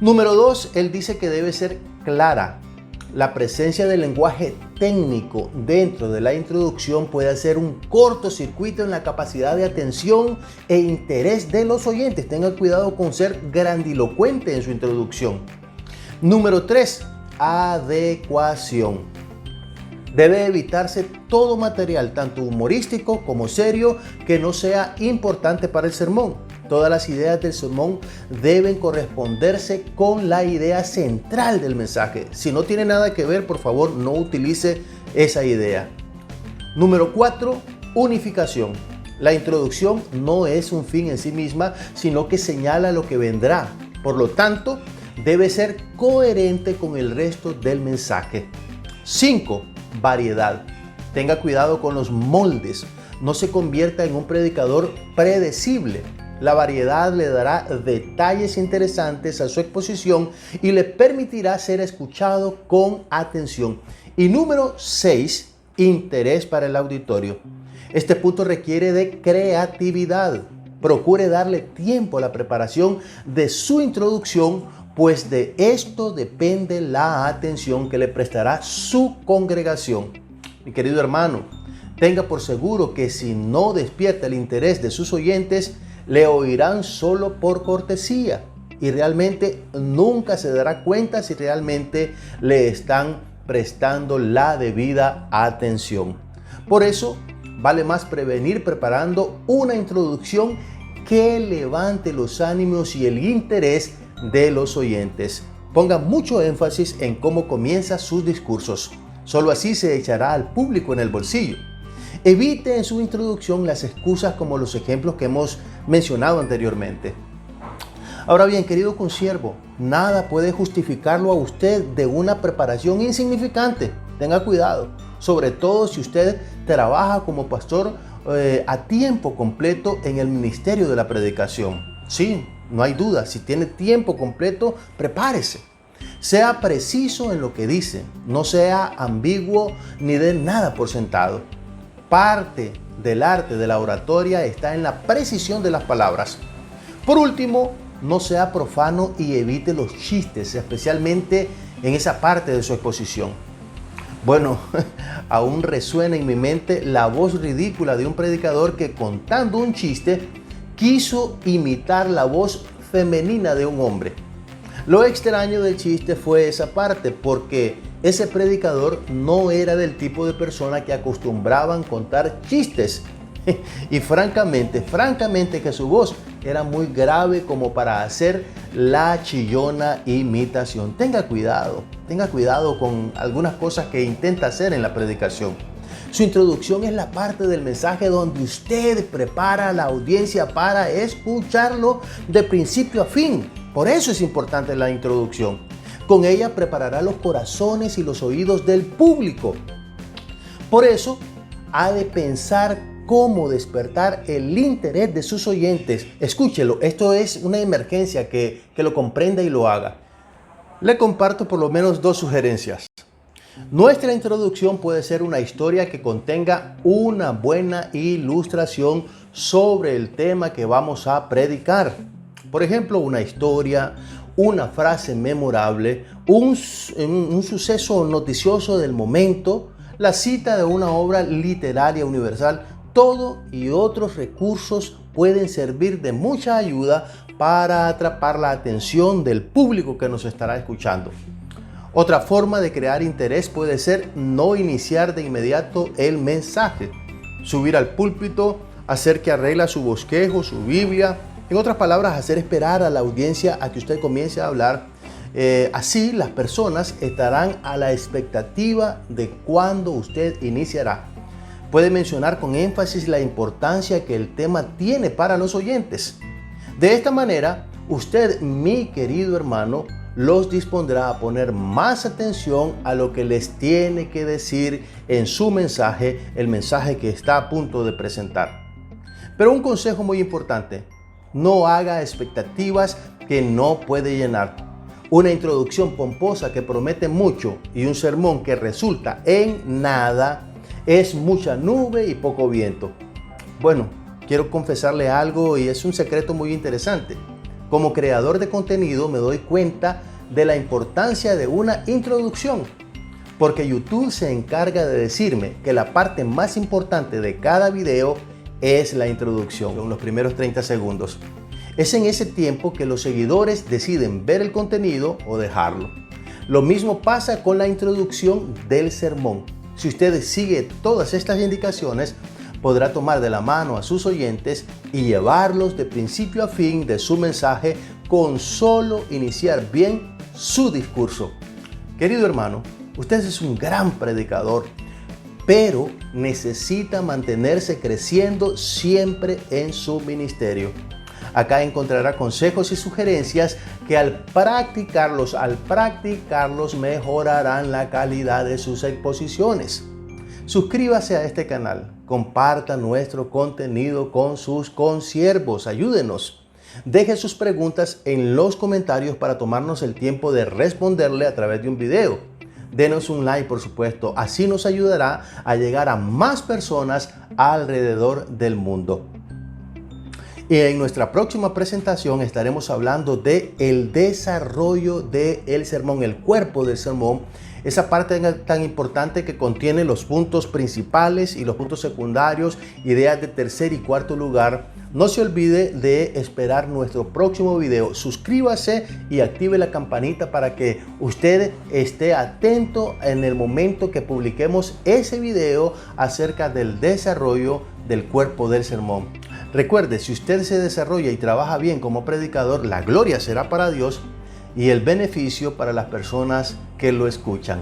Número 2, él dice que debe ser clara. La presencia del lenguaje técnico dentro de la introducción puede hacer un cortocircuito en la capacidad de atención e interés de los oyentes. Tengan cuidado con ser grandilocuente en su introducción. Número 3, adecuación. Debe evitarse todo material, tanto humorístico como serio, que no sea importante para el sermón. Todas las ideas del sermón deben corresponderse con la idea central del mensaje. Si no tiene nada que ver, por favor, no utilice esa idea. Número 4, unificación. La introducción no es un fin en sí misma, sino que señala lo que vendrá. Por lo tanto, debe ser coherente con el resto del mensaje. 5, variedad. Tenga cuidado con los moldes. No se convierta en un predicador predecible. La variedad le dará detalles interesantes a su exposición y le permitirá ser escuchado con atención. Y número 6, interés para el auditorio. Este punto requiere de creatividad. Procure darle tiempo a la preparación de su introducción, pues de esto depende la atención que le prestará su congregación. Mi querido hermano, tenga por seguro que si no despierta el interés de sus oyentes, le oirán solo por cortesía y realmente nunca se dará cuenta si realmente le están prestando la debida atención. Por eso, vale más prevenir preparando una introducción que levante los ánimos y el interés de los oyentes. Ponga mucho énfasis en cómo comienza sus discursos. Solo así se echará al público en el bolsillo. Evite en su introducción las excusas como los ejemplos que hemos mencionado anteriormente. Ahora bien, querido consiervo, nada puede justificarlo a usted de una preparación insignificante. Tenga cuidado, sobre todo si usted trabaja como pastor a tiempo completo en el ministerio de la predicación. Sí, no hay duda, si tiene tiempo completo, prepárese. Sea preciso en lo que dice, no sea ambiguo ni dé nada por sentado. Parte del arte de la oratoria está en la precisión de las palabras. Por último, no sea profano y evite los chistes, especialmente en esa parte de su exposición. Bueno, aún resuena en mi mente la voz ridícula de un predicador que, contando un chiste, quiso imitar la voz femenina de un hombre. Lo extraño del chiste fue esa parte, porque ese predicador no era del tipo de persona que acostumbraban contar chistes. Y francamente que su voz era muy grave como para hacer la chillona imitación. Tenga cuidado con algunas cosas que intenta hacer en la predicación. Su introducción es la parte del mensaje donde usted prepara a la audiencia para escucharlo de principio a fin. Por eso es importante la introducción. Con ella preparará los corazones y los oídos del público. Por eso ha de pensar cómo despertar el interés de sus oyentes. Escúchelo, esto es una emergencia, que lo comprenda y lo haga. Le comparto por lo menos 2 sugerencias. Nuestra introducción puede ser una historia que contenga una buena ilustración sobre el tema que vamos a predicar. Por ejemplo, una historia, una frase memorable, un suceso noticioso del momento, la cita de una obra literaria universal. Todo y otros recursos pueden servir de mucha ayuda para atrapar la atención del público que nos estará escuchando. Otra forma de crear interés puede ser no iniciar de inmediato el mensaje. Subir al púlpito, hacer que arregla su bosquejo, su Biblia. En otras palabras, hacer esperar a la audiencia a que usted comience a hablar. Así las personas estarán a la expectativa de cuándo usted iniciará. Puede mencionar con énfasis la importancia que el tema tiene para los oyentes. De esta manera, usted, mi querido hermano, los dispondrá a poner más atención a lo que les tiene que decir en su mensaje, el mensaje que está a punto de presentar. Pero un consejo muy importante: no haga expectativas que no puede llenar. Una introducción pomposa que promete mucho y un sermón que resulta en nada es mucha nube y poco viento. Bueno, quiero confesarle algo y es un secreto muy interesante. Como creador de contenido me doy cuenta de la importancia de una introducción, porque YouTube se encarga de decirme que la parte más importante de cada video es la introducción, los primeros 30 segundos. Es en ese tiempo que los seguidores deciden ver el contenido o dejarlo. Lo mismo pasa con la introducción del sermón. Si usted sigue todas estas indicaciones, podrá tomar de la mano a sus oyentes y llevarlos de principio a fin de su mensaje con solo iniciar bien su discurso. Querido hermano, usted es un gran predicador, pero necesita mantenerse creciendo siempre en su ministerio. Acá encontrará consejos y sugerencias que al practicarlos mejorarán la calidad de sus exposiciones. Suscríbase a este canal, comparta nuestro contenido con sus consiervos, ayúdenos. Deje sus preguntas en los comentarios para tomarnos el tiempo de responderle a través de un video. Denos un like, por supuesto, así nos ayudará a llegar a más personas alrededor del mundo. Y en nuestra próxima presentación estaremos hablando de el desarrollo del sermón, el cuerpo del sermón, esa parte tan importante que contiene los puntos principales y los puntos secundarios, ideas de tercer y cuarto lugar. No se olvide de esperar nuestro próximo video. Suscríbase y active la campanita para que usted esté atento en el momento que publiquemos ese video acerca del desarrollo del cuerpo del sermón. Recuerde, si usted se desarrolla y trabaja bien como predicador, la gloria será para Dios y el beneficio para las personas que lo escuchan.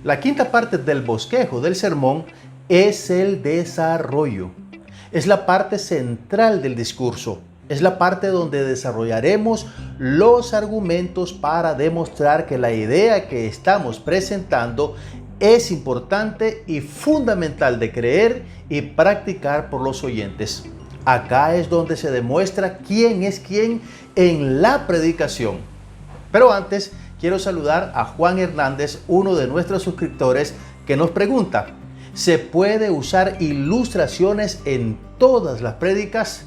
La quinta parte del bosquejo del sermón es el desarrollo. Es la parte central del discurso. Es la parte donde desarrollaremos los argumentos para demostrar que la idea que estamos presentando es importante y fundamental de creer y practicar por los oyentes. Acá es donde se demuestra quién es quién en la predicación. Pero antes, quiero saludar a Juan Hernández, uno de nuestros suscriptores, que nos pregunta: ¿se puede usar ilustraciones en todas las prédicas?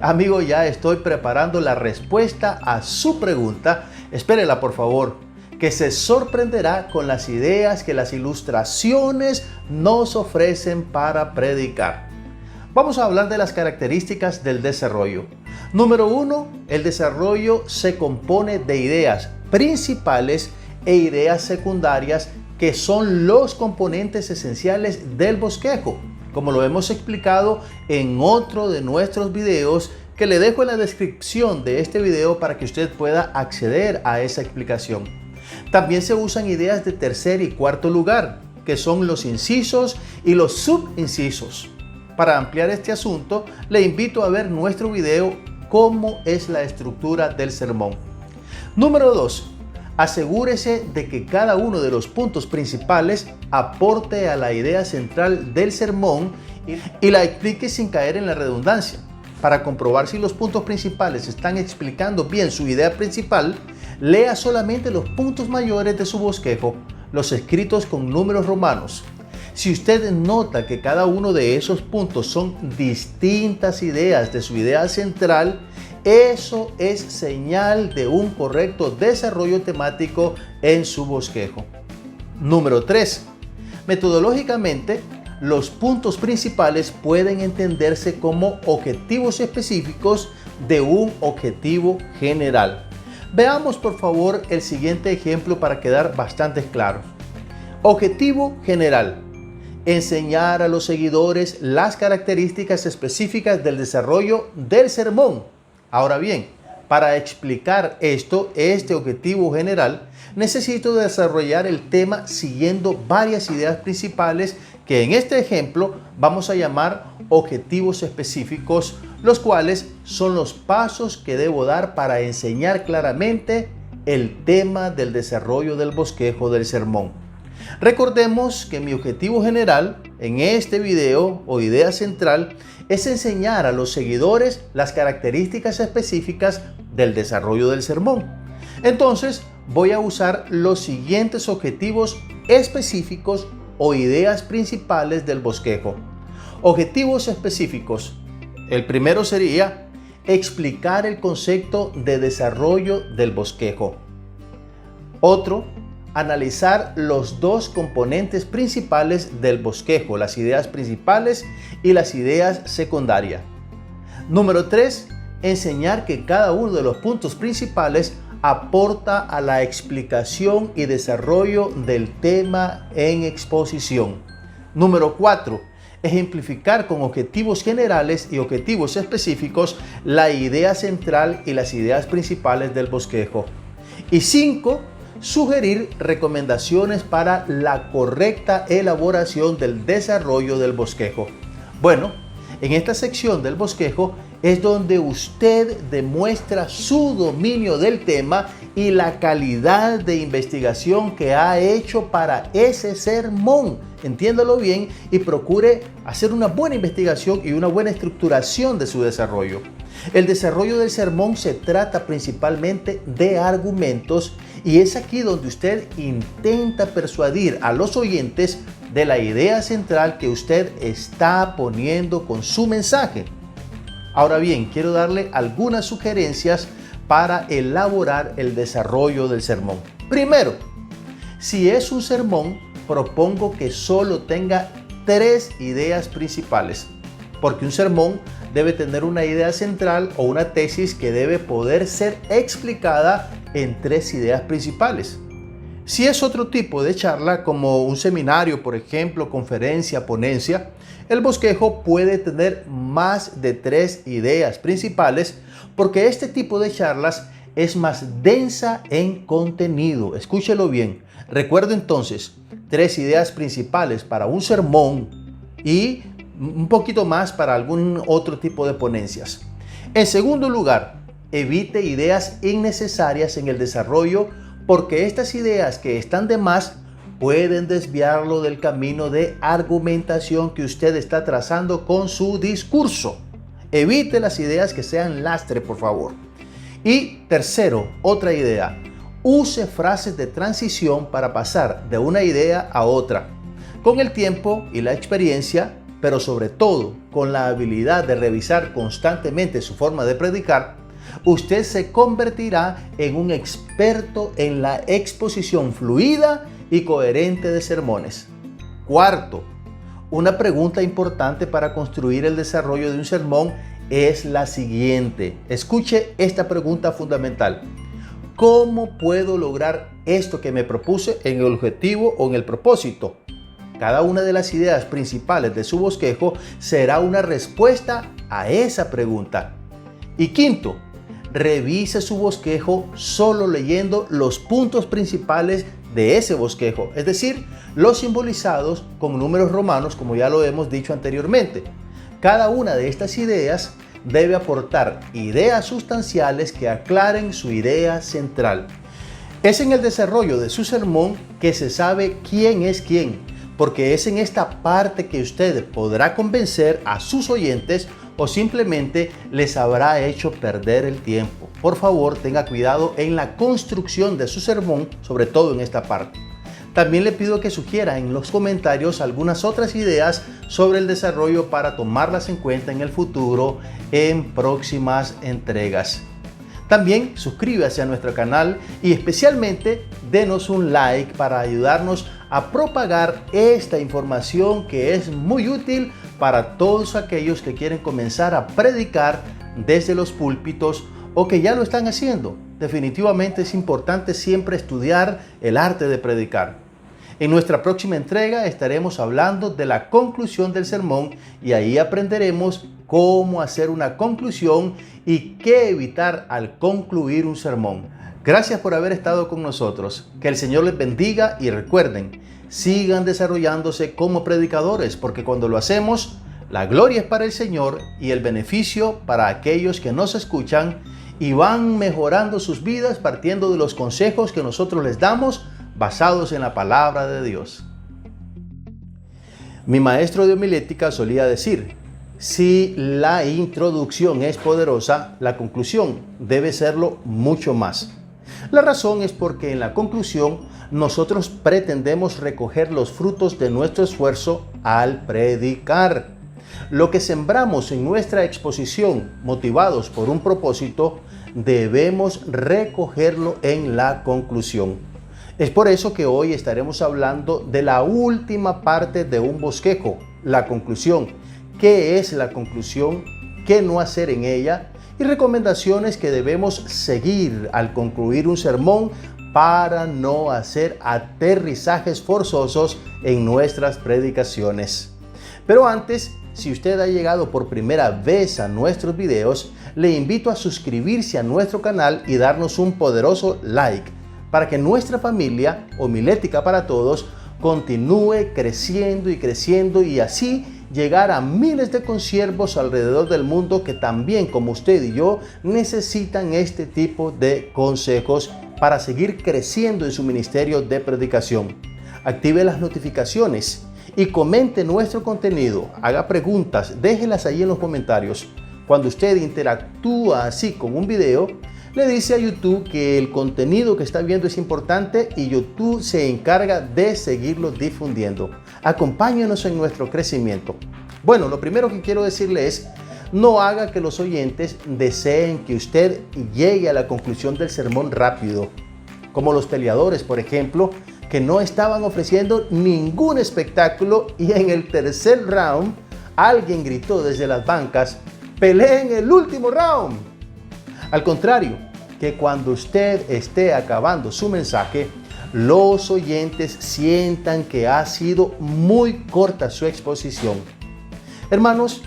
Amigo, ya estoy preparando la respuesta a su pregunta. Espérela, por favor, que se sorprenderá con las ideas que las ilustraciones nos ofrecen para predicar. Vamos a hablar de las características del desarrollo. Número 1, el desarrollo se compone de ideas principales e ideas secundarias que son los componentes esenciales del bosquejo, como lo hemos explicado en otro de nuestros videos que le dejo en la descripción de este video para que usted pueda acceder a esa explicación. También se usan ideas de tercer y cuarto lugar, que son los incisos y los subincisos. Para ampliar este asunto, le invito a ver nuestro video Cómo es la estructura del sermón. Número 2. Asegúrese de que cada uno de los puntos principales aporte a la idea central del sermón y la explique sin caer en la redundancia. Para comprobar si los puntos principales están explicando bien su idea principal, lea solamente los puntos mayores de su bosquejo, los escritos con números romanos. Si usted nota que cada uno de esos puntos son distintas ideas de su idea central, eso es señal de un correcto desarrollo temático en su bosquejo. Número 3. Metodológicamente, los puntos principales pueden entenderse como objetivos específicos de un objetivo general. Veamos por favor el siguiente ejemplo para quedar bastante claro. Objetivo general: enseñar a los seguidores las características específicas del desarrollo del sermón. Ahora bien, para explicar este objetivo general, necesito desarrollar el tema siguiendo varias ideas principales que en este ejemplo vamos a llamar objetivos específicos, los cuales son los pasos que debo dar para enseñar claramente el tema del desarrollo del bosquejo del sermón. Recordemos que mi objetivo general en este video o idea central es enseñar a los seguidores las características específicas del desarrollo del sermón. Entonces voy a usar los siguientes objetivos específicos o ideas principales del bosquejo. Objetivos específicos. El primero sería explicar el concepto de desarrollo del bosquejo. Otro, analizar los dos componentes principales del bosquejo, las ideas principales y las ideas secundarias. Número 3, enseñar que cada uno de los puntos principales aporta a la explicación y desarrollo del tema en exposición. Número 4, ejemplificar con objetivos generales y objetivos específicos la idea central y las ideas principales del bosquejo. Y 5. Sugerir recomendaciones para la correcta elaboración del desarrollo del bosquejo. Bueno, en esta sección del bosquejo es donde usted demuestra su dominio del tema y la calidad de investigación que ha hecho para ese sermón. Entiéndalo bien y procure hacer una buena investigación y una buena estructuración de su desarrollo. El desarrollo del sermón se trata principalmente de argumentos y es aquí donde usted intenta persuadir a los oyentes de la idea central que usted está poniendo con su mensaje. Ahora bien, quiero darle algunas sugerencias para elaborar el desarrollo del sermón. Primero, si es un sermón, propongo que solo tenga 3 ideas principales, porque un sermón debe tener una idea central o una tesis que debe poder ser explicada en 3 ideas principales. Si es otro tipo de charla, como un seminario, por ejemplo, conferencia, ponencia, el bosquejo puede tener más de 3 ideas principales porque este tipo de charlas es más densa en contenido. Escúchelo bien. Recuerda entonces 3 ideas principales para un sermón y un poquito más para algún otro tipo de ponencias. En segundo lugar, evite ideas innecesarias en el desarrollo porque estas ideas que están de más pueden desviarlo del camino de argumentación que usted está trazando con su discurso. Evite las ideas que sean lastre, por favor. Y tercero, otra idea. Use frases de transición para pasar de una idea a otra. Con el tiempo y la experiencia, pero sobre todo con la habilidad de revisar constantemente su forma de predicar, usted se convertirá en un experto en la exposición fluida y coherente de sermones. Cuarto, una pregunta importante para construir el desarrollo de un sermón es la siguiente. Escuche esta pregunta fundamental. ¿Cómo puedo lograr esto que me propuse en el objetivo o en el propósito? Cada una de las ideas principales de su bosquejo será una respuesta a esa pregunta. Y quinto, revise su bosquejo solo leyendo los puntos principales de ese bosquejo, es decir, los simbolizados con números romanos, como ya lo hemos dicho anteriormente. Cada una de estas ideas debe aportar ideas sustanciales que aclaren su idea central. Es en el desarrollo de su sermón que se sabe quién es quién, porque es en esta parte que usted podrá convencer a sus oyentes o simplemente les habrá hecho perder el tiempo. Por favor, tenga cuidado en la construcción de su sermón, sobre todo en esta parte. También le pido que sugiera en los comentarios algunas otras ideas sobre el desarrollo para tomarlas en cuenta en el futuro en próximas entregas. También suscríbase a nuestro canal y especialmente denos un like para ayudarnos a propagar esta información que es muy útil para todos aquellos que quieren comenzar a predicar desde los púlpitos o que ya lo están haciendo. Definitivamente es importante siempre estudiar el arte de predicar. En nuestra próxima entrega estaremos hablando de la conclusión del sermón y ahí aprenderemos cómo hacer una conclusión y qué evitar al concluir un sermón. Gracias por haber estado con nosotros. Que el Señor les bendiga y recuerden, sigan desarrollándose como predicadores porque cuando lo hacemos, la gloria es para el Señor y el beneficio para aquellos que nos escuchan y van mejorando sus vidas partiendo de los consejos que nosotros les damos basados en la palabra de Dios. Mi maestro de homilética solía decir, si la introducción es poderosa, la conclusión debe serlo mucho más. La razón es porque en la conclusión nosotros pretendemos recoger los frutos de nuestro esfuerzo al predicar. Lo que sembramos en nuestra exposición, motivados por un propósito, debemos recogerlo en la conclusión. Es por eso que hoy estaremos hablando de la última parte de un bosquejo, la conclusión. ¿Qué es la conclusión? ¿Qué no hacer en ella? Y recomendaciones que debemos seguir al concluir un sermón para no hacer aterrizajes forzosos en nuestras predicaciones. Pero antes, si usted ha llegado por primera vez a nuestros videos, le invito a suscribirse a nuestro canal y darnos un poderoso like para que nuestra familia Homilética para Todos continúe creciendo y así llegar a miles de consiervos alrededor del mundo que también, como usted y yo, necesitan este tipo de consejos para seguir creciendo en su ministerio de predicación. Active las notificaciones y comente nuestro contenido, haga preguntas, déjelas ahí en los comentarios. Cuando usted interactúa así con un video, le dice a YouTube que el contenido que está viendo es importante y YouTube se encarga de seguirlo difundiendo. Acompáñenos en nuestro crecimiento. Bueno, lo primero que quiero decirle es, no haga que los oyentes deseen que usted llegue a la conclusión del sermón rápido, como los peleadores, por ejemplo, que no estaban ofreciendo ningún espectáculo y en el tercer round alguien gritó desde las bancas, ¡peleen el último round! Al contrario, que cuando usted esté acabando su mensaje, los oyentes sientan que ha sido muy corta su exposición. Hermanos,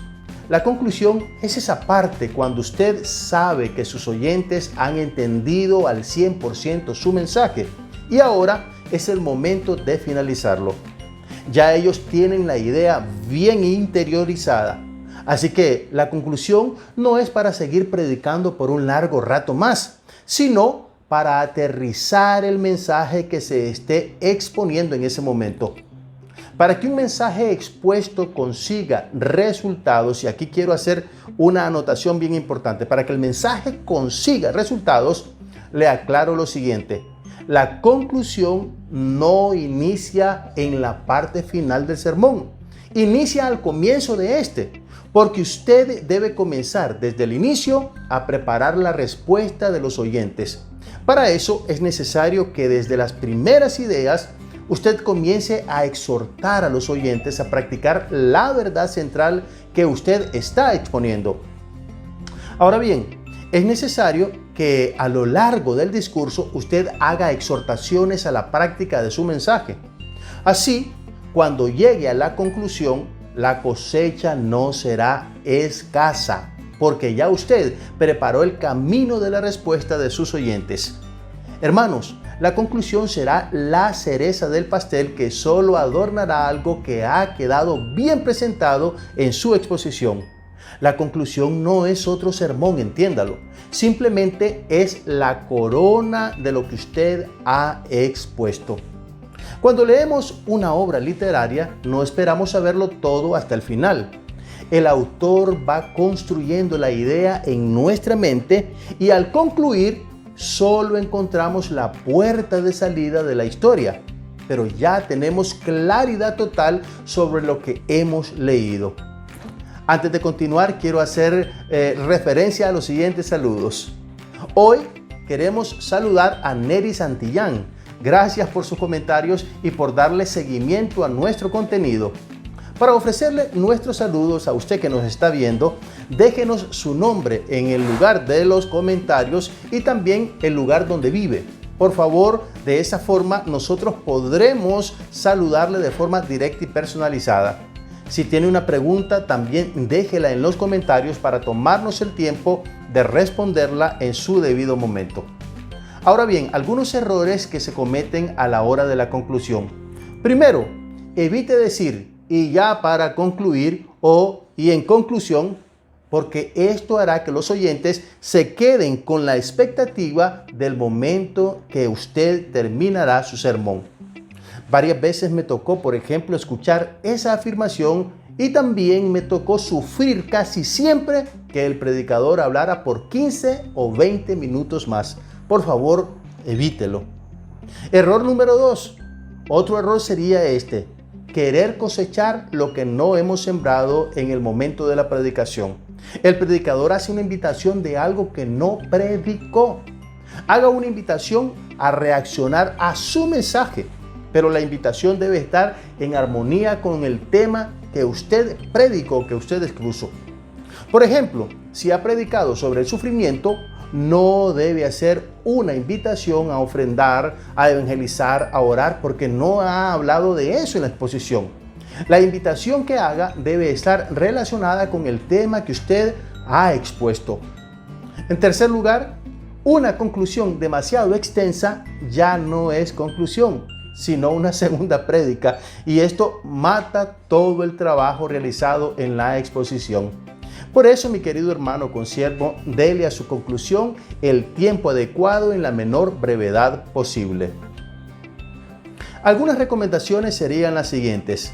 la conclusión es esa parte cuando usted sabe que sus oyentes han entendido al 100% su mensaje y ahora es el momento de finalizarlo. Ya ellos tienen la idea bien interiorizada. Así que la conclusión no es para seguir predicando por un largo rato más, sino para aterrizar el mensaje que se esté exponiendo en ese momento. Para que un mensaje expuesto consiga resultados, y aquí quiero hacer una anotación bien importante, para que el mensaje consiga resultados, le aclaro lo siguiente. La conclusión no inicia en la parte final del sermón, inicia al comienzo de este, porque usted debe comenzar desde el inicio a preparar la respuesta de los oyentes. Para eso es necesario que desde las primeras ideas usted comience a exhortar a los oyentes a practicar la verdad central que usted está exponiendo. Ahora bien, es necesario que a lo largo del discurso usted haga exhortaciones a la práctica de su mensaje. Así, cuando llegue a la conclusión, la cosecha no será escasa, porque ya usted preparó el camino de la respuesta de sus oyentes. Hermanos, la conclusión será la cereza del pastel que solo adornará algo que ha quedado bien presentado en su exposición. La conclusión no es otro sermón, entiéndalo. Simplemente es la corona de lo que usted ha expuesto. Cuando leemos una obra literaria, no esperamos saberlo todo hasta el final. El autor va construyendo la idea en nuestra mente y al concluir, solo encontramos la puerta de salida de la historia, pero ya tenemos claridad total sobre lo que hemos leído. Antes de continuar, quiero hacer referencia a los siguientes saludos. Hoy queremos saludar a Neri Santillán. Gracias por sus comentarios y por darle seguimiento a nuestro contenido. Para ofrecerle nuestros saludos a usted que nos está viendo, déjenos su nombre en el lugar de los comentarios y también el lugar donde vive. Por favor, de esa forma nosotros podremos saludarle de forma directa y personalizada. Si tiene una pregunta, también déjela en los comentarios para tomarnos el tiempo de responderla en su debido momento. Ahora bien, algunos errores que se cometen a la hora de la conclusión. Primero, evite decir "y ya para concluir" o "y en conclusión", porque esto hará que los oyentes se queden con la expectativa del momento que usted terminará su sermón. Varias veces me tocó, por ejemplo, escuchar esa afirmación y también me tocó sufrir casi siempre que el predicador hablara por 15 o 20 minutos más. Por favor, evítelo. Error número 2. Otro error sería este: querer cosechar lo que no hemos sembrado en el momento de la predicación. El predicador hace una invitación de algo que no predicó. Haga una invitación a reaccionar a su mensaje, pero la invitación debe estar en armonía con el tema que usted predicó, que usted expuso. Por ejemplo, si ha predicado sobre el sufrimiento, no debe hacer una invitación a ofrendar, a evangelizar, a orar, porque no ha hablado de eso en la exposición. La invitación que haga debe estar relacionada con el tema que usted ha expuesto. En tercer lugar, una conclusión demasiado extensa ya no es conclusión, sino una segunda prédica, y esto mata todo el trabajo realizado en la exposición. Por eso, mi querido hermano consiervo, dele a su conclusión el tiempo adecuado en la menor brevedad posible. Algunas recomendaciones serían las siguientes.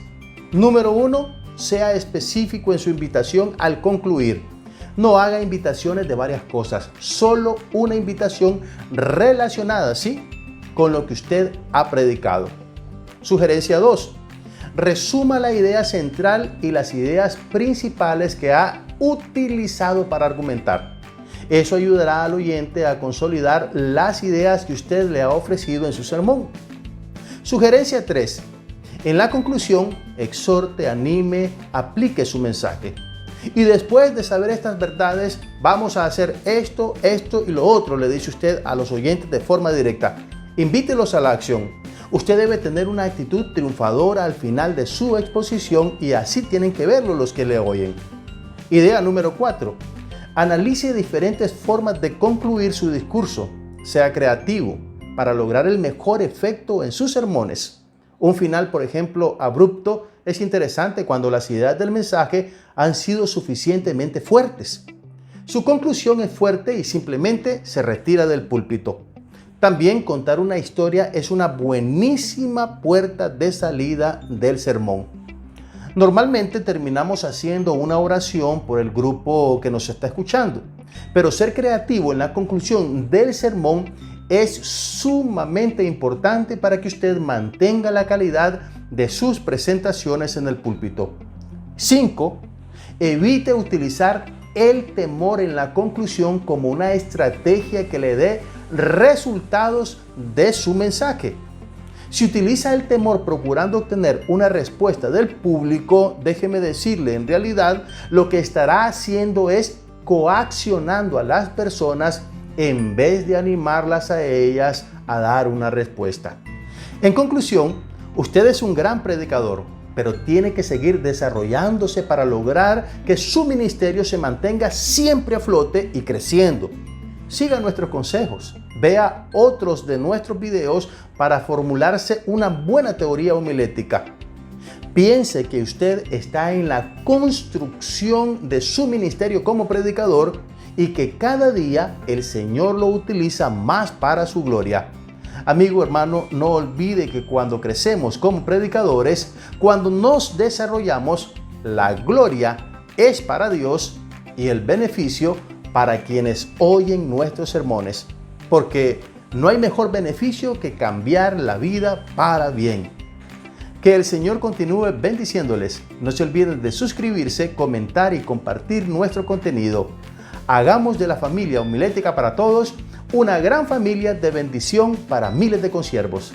Número 1, sea específico en su invitación al concluir. No haga invitaciones de varias cosas, solo una invitación relacionada, ¿sí?, con lo que usted ha predicado. Sugerencia 2. Resuma la idea central y las ideas principales que ha utilizado para argumentar. Eso ayudará al oyente a consolidar las ideas que usted le ha ofrecido en su sermón. Sugerencia 3. En la conclusión, exhorte, anime, aplique su mensaje. Y después de saber estas verdades, vamos a hacer esto y lo otro, le dice usted a los oyentes de forma directa. Invítelos a la acción. Usted debe tener una actitud triunfadora al final de su exposición y así tienen que verlo los que le oyen. Idea número 4. Analice diferentes formas de concluir su discurso. Sea creativo para lograr el mejor efecto en sus sermones. Un final, por ejemplo, abrupto es interesante cuando las ideas del mensaje han sido suficientemente fuertes. Su conclusión es fuerte y simplemente se retira del púlpito. También contar una historia es una buenísima puerta de salida del sermón. Normalmente terminamos haciendo una oración por el grupo que nos está escuchando, pero ser creativo en la conclusión del sermón es sumamente importante para que usted mantenga la calidad de sus presentaciones en el púlpito. 5. Evite utilizar el temor en la conclusión como una estrategia que le dé resultados de su mensaje. Si utiliza el temor procurando obtener una respuesta del público, déjeme decirle, en realidad lo que estará haciendo es coaccionando a las personas en vez de animarlas a ellas a dar una respuesta. En conclusión, usted es un gran predicador, pero tiene que seguir desarrollándose para lograr que su ministerio se mantenga siempre a flote y creciendo. Siga nuestros consejos, vea otros de nuestros videos para formularse una buena teoría homilética. Piense que usted está en la construcción de su ministerio como predicador y que cada día el Señor lo utiliza más para su gloria. Amigo hermano, no olvide que cuando crecemos como predicadores, cuando nos desarrollamos, la gloria es para Dios y el beneficio para quienes oyen nuestros sermones, porque no hay mejor beneficio que cambiar la vida para bien. Que el Señor continúe bendiciéndoles. No se olviden de suscribirse, comentar y compartir nuestro contenido. Hagamos de la familia homilética para todos una gran familia de bendición para miles de consiervos.